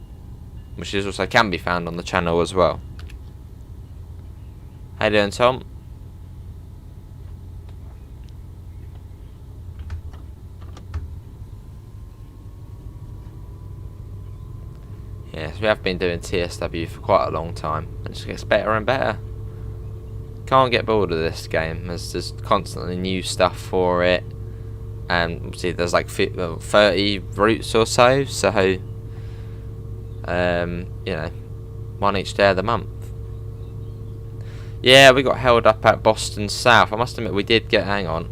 which is also can be found on the channel as well. How you doing, Tom? Yes, we have been doing TSW for quite a long time. It just gets better and better. Can't get bored of this game. There's constantly new stuff for it. And see, there's like 30 routes or so. So, you know, one each day of the month. Yeah, we got held up at Boston South. I must admit, we did get... Hang on.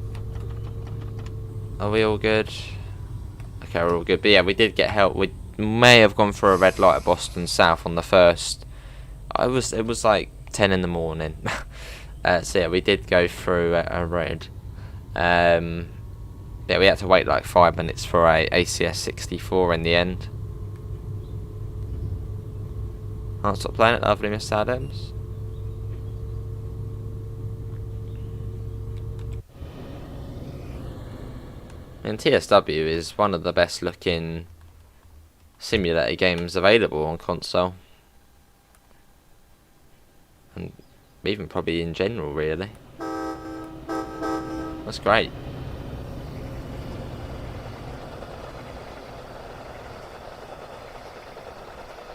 Are we all good? Okay, we're all good. But yeah, we did get held... We may have gone for a red light at Boston South on the first. It was like 10 in the morning. So yeah, we did go through a red. Yeah, we had to wait like 5 minutes for a ACS 64 in the end. I'll stop playing it, lovely Mr. Adams. And TSW is one of the best looking simulator games available on console. And even probably in general, really. That's great.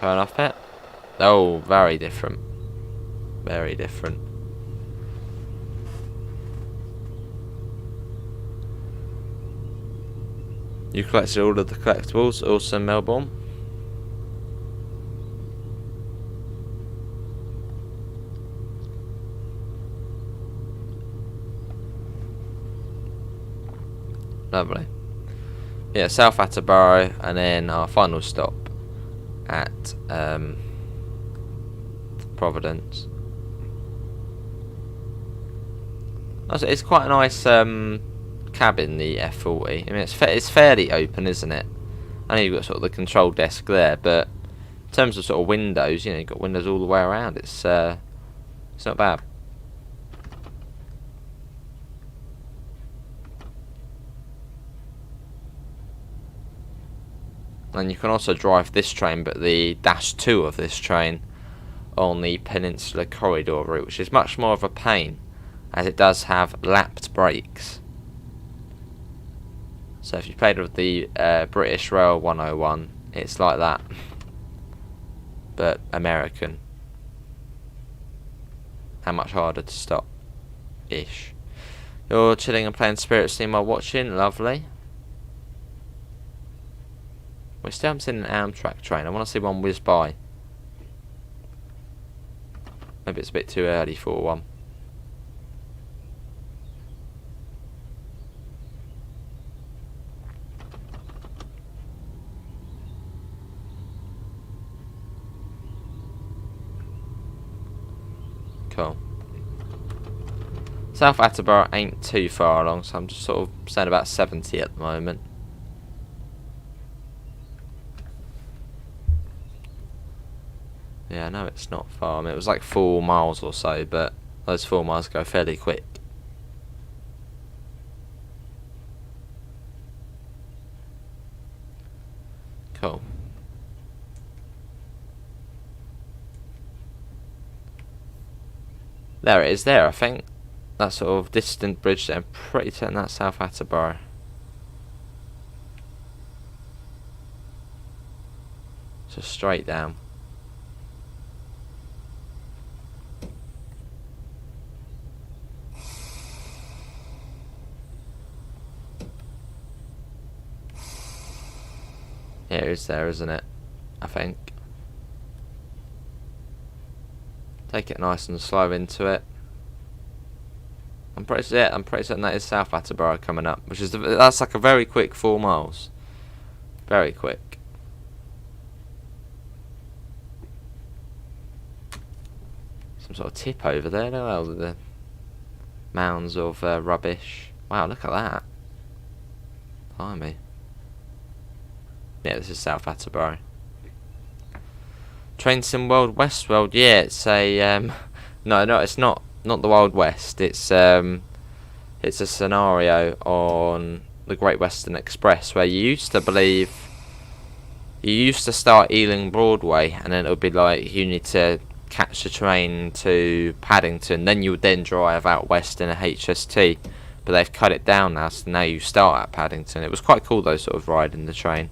Turn off it. Oh, very different. Very different. You collected all of the collectibles, also in Melbourne. Lovely. Yeah, South Attleborough, and then our final stop at Providence. Also, it's quite a nice cabin, the F40. I mean, it's fairly open, isn't it? I know you've got sort of the control desk there, but in terms of sort of windows, you know, you've got windows all the way around. It's not bad. And you can also drive this train, but the -2 of this train, on the Peninsula Corridor route, which is much more of a pain, as it does have lapped brakes. So if you played with the British Rail 101, it's like that, but American, and much harder to stop, ish. You're chilling and playing Spirit Steam while watching, lovely. We still haven't seen an Amtrak train. I want to see one whiz by. Maybe it's a bit too early for one. Cool. South Attleborough ain't too far along, so I'm just sort of saying about 70 at the moment. Yeah, I know it's not far. I mean, it was like 4 miles or so, but those 4 miles go fairly quick. Cool. There it is there, I think. That sort of distant bridge there. I'm pretty certain that's South Attleborough. Just straight down. Yeah, it is there, isn't it? I think. Take it nice and slow into it. I'm pretty certain that is South Attleborough coming up, which is that's like a very quick 4 miles. Very quick. Some sort of tip over there. Look at all the mounds of rubbish. Wow, look at that. Blimey. Yeah, this is South Attleborough. Train Sim World Westworld. Yeah, it's a no, it's not the Wild West. It's a scenario on the Great Western Express where you used to start Ealing Broadway, and then it would be like you need to catch the train to Paddington, then you would then drive out west in a HST, but they've cut it down now, so now you start at Paddington. It was quite cool though, sort of riding the train.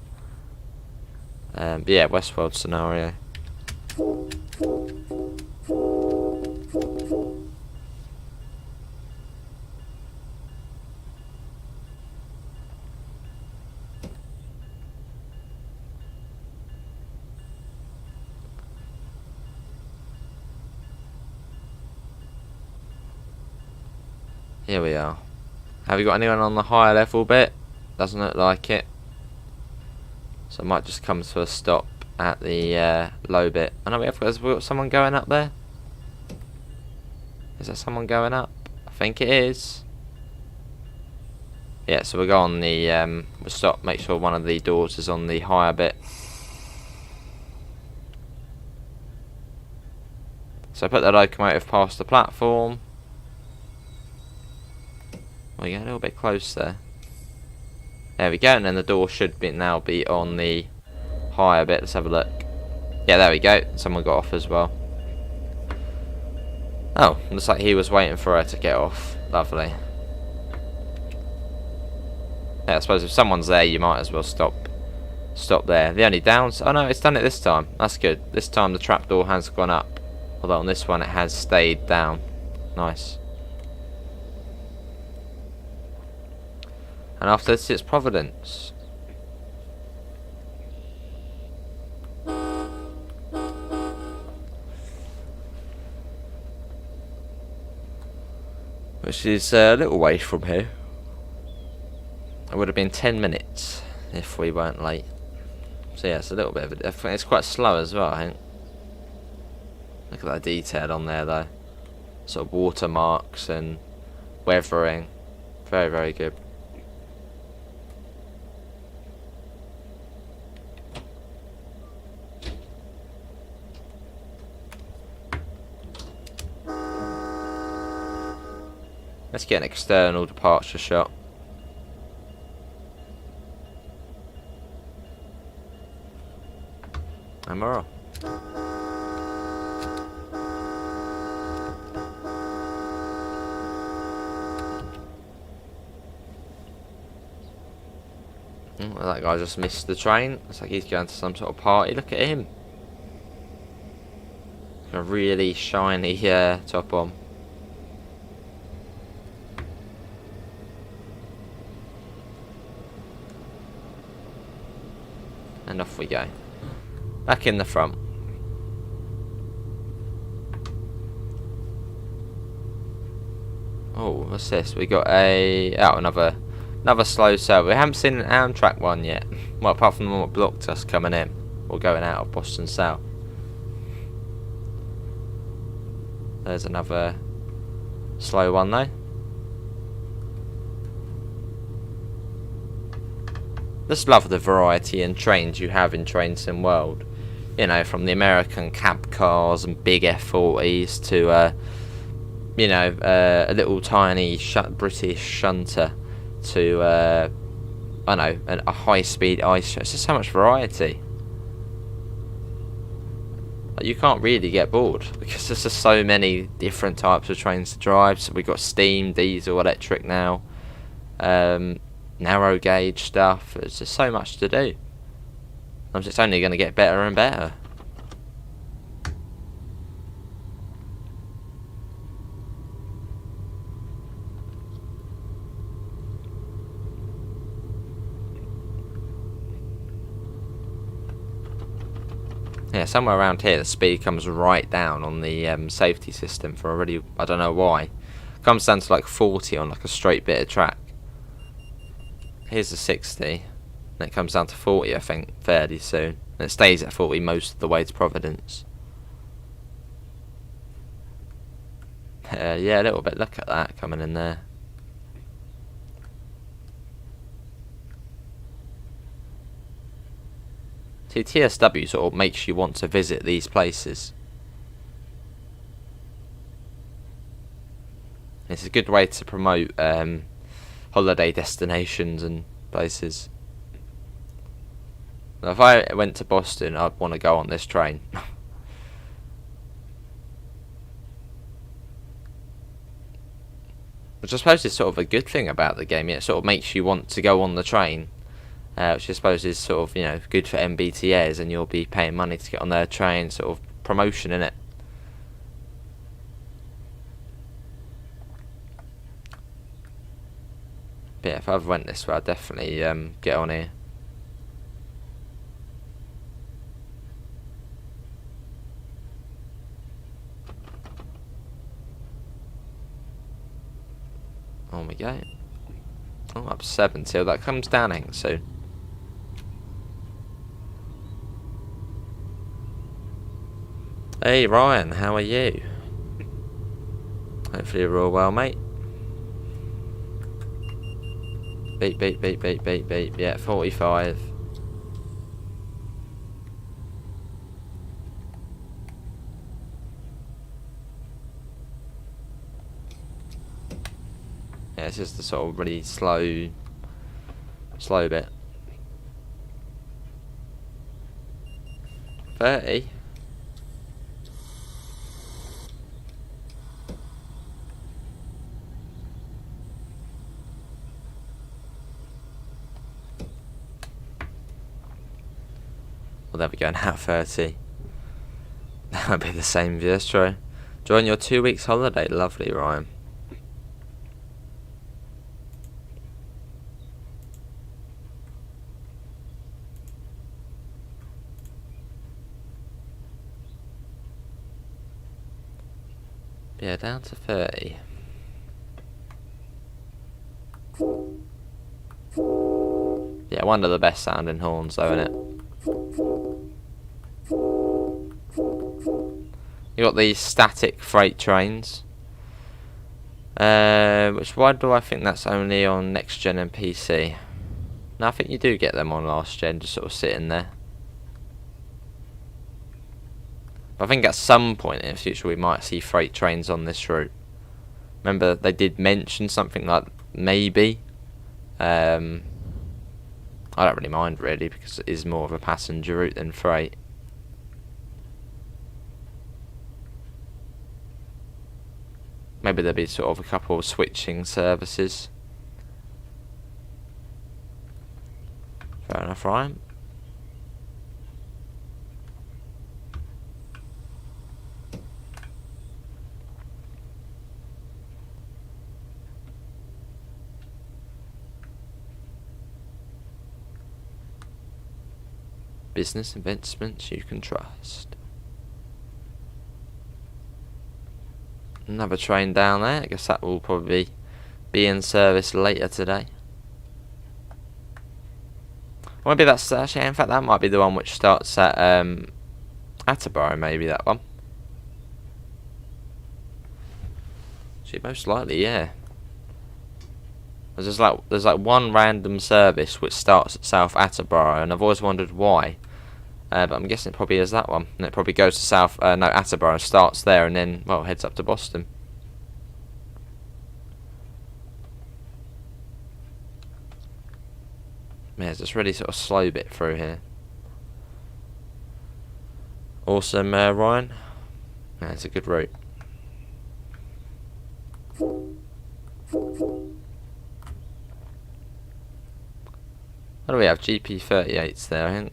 But yeah, Westworld scenario. Here we are. Have you got anyone on the higher level bit? Doesn't look like it. So I might just come to a stop at the low bit. I know we've got someone going up there. Is there someone going up? I think it is. Yeah, so we'll go on the we'll stop, make sure one of the doors is on the higher bit. So put the locomotive past the platform. We're getting a little bit close there. There we go, and then the door should now be on the higher bit. Let's have a look. Yeah, there we go. Someone got off as well. Oh, looks like he was waiting for her to get off. Lovely. Yeah, I suppose if someone's there, you might as well stop there. The only downs... Oh no, it's done it this time. That's good. This time the trapdoor has gone up. Although on this one it has stayed down. Nice. And after this, it's Providence. Which is a little way from here. It would have been 10 minutes if we weren't late. So yeah, it's a little bit of a... It's quite slow as well, I think. Look at that detail on there, though. Sort of watermarks and weathering. Very, very good. Let's get an external departure shot. and we're on. Well, that guy just missed the train. Looks like he's going to some sort of party. Look at him. A really shiny top on. And off we go. Back in the front. Oh, what's this? We got another slow sale. We haven't seen an Amtrak one yet. Well, apart from the one that blocked us coming in or going out of Boston South. There's another slow one though. Just love the variety in trains you have in Train Sim World. You know, from the American cab cars and big F40s to, you know, a little tiny British shunter to, I know, a high-speed ice train. It's just so much variety. You can't really get bored because there's just so many different types of trains to drive. So we've got steam, diesel, electric now. Narrow gauge stuff. There's just so much to do. It's only going to get better and better. Yeah, somewhere around here the speed comes right down on the safety system for already, I don't know why. It comes down to like 40 on like a straight bit of track. Here's the 60, and it comes down to 40 I think fairly soon. And it stays at 40 most of the way to Providence. Yeah, a little bit, look at that coming in there. See, TSW sort of makes you want to visit these places. It's a good way to promote holiday destinations and places. Now, if I went to Boston, I'd want to go on this train. Which I suppose is sort of a good thing about the game. It sort of makes you want to go on the train. Which I suppose is sort of, you know, good for MBTAs, and you'll be paying money to get on their train, sort of promotion in it. But yeah, if I ever went this way, I'd definitely get on here. On we go. Oh, up 70. Oh, that comes down in soon. Hey Ryan, how are you? Hopefully you're all well, mate. Beep, beep, beep, beep, beep, beep. Yeah, 45. Yeah, it's just the sort of really slow bit. 30. Well, there we go, now 30. That would be the same view, that's true. Enjoying your 2 weeks holiday, lovely, Ryan. Yeah, down to 30. Yeah, one of the best sounding horns though, isn't it? You got these static freight trains. Why do I think that's only on next gen and PC? No, I think you do get them on last gen, just sort of sitting there. But I think at some point in the future we might see freight trains on this route. Remember, they did mention something like maybe. I don't really mind really, because it is more of a passenger route than freight. maybe there'll be sort of a couple of switching services. Fair enough, Ryan. Business investments you can trust. Another train down there. I guess that will probably be in service later today. Maybe that's actually, in fact, that might be the one which starts at Attleboro. Maybe that one. Actually, most likely, yeah. There's like one random service which starts at South Attleboro, and I've always wondered why. But I'm guessing it probably is that one, and it probably goes to Attleboro, starts there, and then heads up to Boston. Yeah, it's just really sort of slow bit through here. Awesome, Ryan. Yeah, it's a good route. What do we have? GP38s there, I think.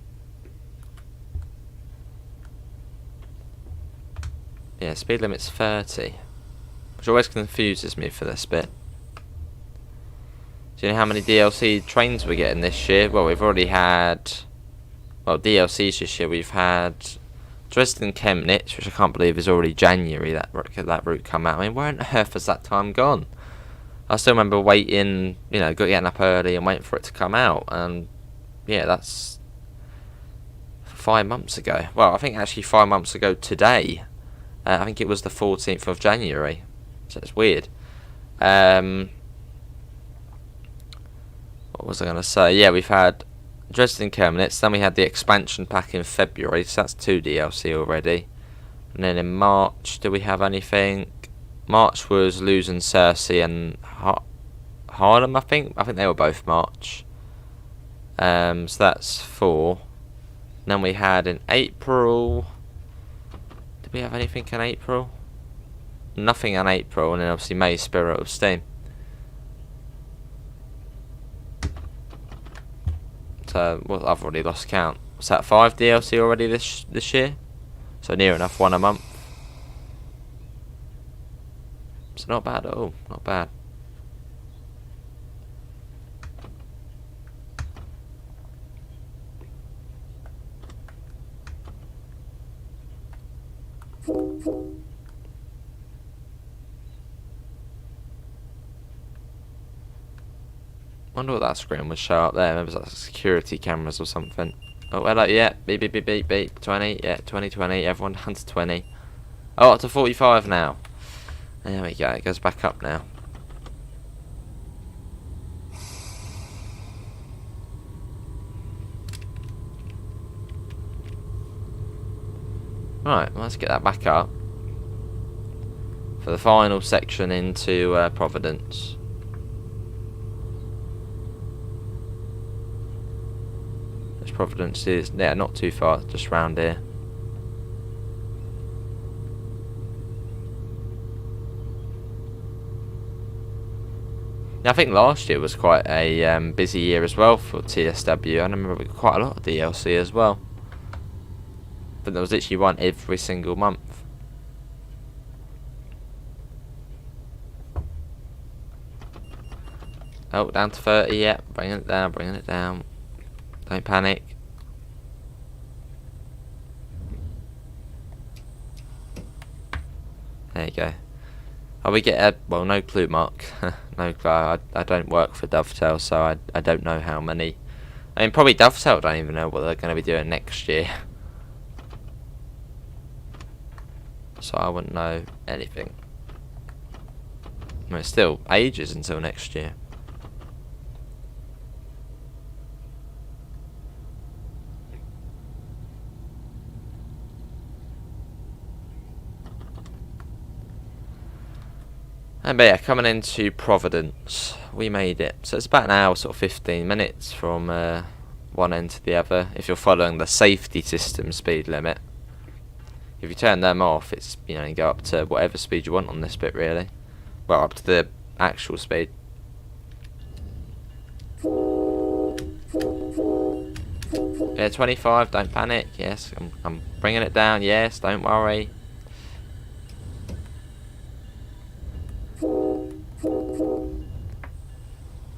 Yeah, speed limit's 30. Which always confuses me for this bit. Do you know how many DLC trains we're getting this year? Well, we've already had... Well, DLCs this year. We've had Dresden Chemnitz, which I can't believe is already January, that route come out. I mean, where on earth has that time gone? I still remember waiting, getting up early and waiting for it to come out. And, yeah, that's 5 months ago. Well, I think actually 5 months ago today. I think it was the 14th of January. So it's weird. What was I going to say? Yeah, we've had Dresden Chemnitz. Then we had the expansion pack in February. So that's 2 DLC already. And then in March, do we have anything? March was Luz and Cersei and Harlem, I think. I think they were both March. So that's 4. And then we had in April... Did we have anything in April? Nothing in April, and then obviously May, Spirit of Steam. So, well, I've already lost count. Was that 5 DLC already this year? So near enough 1 a month. So not bad at all, not bad. Wonder what that screen would show up there. Maybe it's like security cameras or something. Oh, hello, yeah, beep, beep, beep, beep, beep, 20, yeah, 20, 20, everyone down to 20. Oh, up to 45 now. There we go, it goes back up now. Right, well, let's get that back up. For the final section into Providence. Providence is, yeah, not too far, just round here. Now, I think last year was quite a busy year as well for TSW. I remember we got quite a lot of DLC as well. But there was literally one every single month. Oh, down to 30, yeah, bringing it down, bringing it down. Don't panic. There you go. Oh, we get a... Well, no clue, Mark. No clue. I don't work for Dovetail, so I don't know how many... I mean, probably Dovetail don't even know what they're going to be doing next year. So I wouldn't know anything. I mean, it's still ages until next year. But yeah, coming into Providence, we made it. So it's about an hour, sort of 15 minutes from one end to the other. If you're following the safety system speed limit, if you turn them off, it's you go up to whatever speed you want on this bit really. Well, up to the actual speed. Yeah, 25, don't panic. Yes, I'm bringing it down. Yes, don't worry.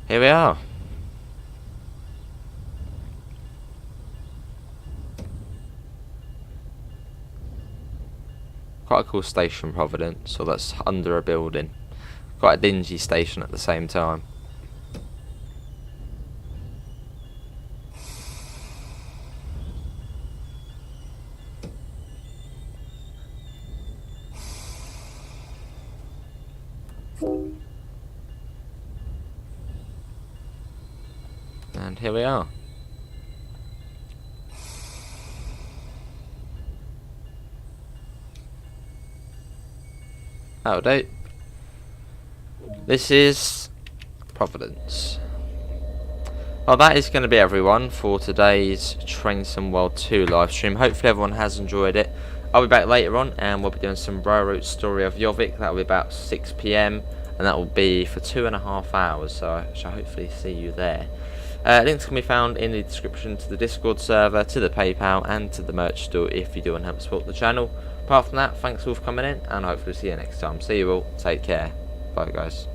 Here we are. Quite a cool station, Providence, so that's under a building. Quite a dingy station at the same time. And here we are. That'll do. This is Providence. Well, that is going to be everyone for today's Train Sim World 2 live stream. Hopefully everyone has enjoyed it. I'll be back later on and we'll be doing some Bro Route Story of Jorvik. That will be about 6 PM and that will be for 2.5 hours. So I shall hopefully see you there. Links can be found in the description to the Discord server, to the PayPal and to the merch store if you do want to help support the channel. Apart from that, thanks all for coming in and hopefully see you next time. See you all. Take care. Bye guys.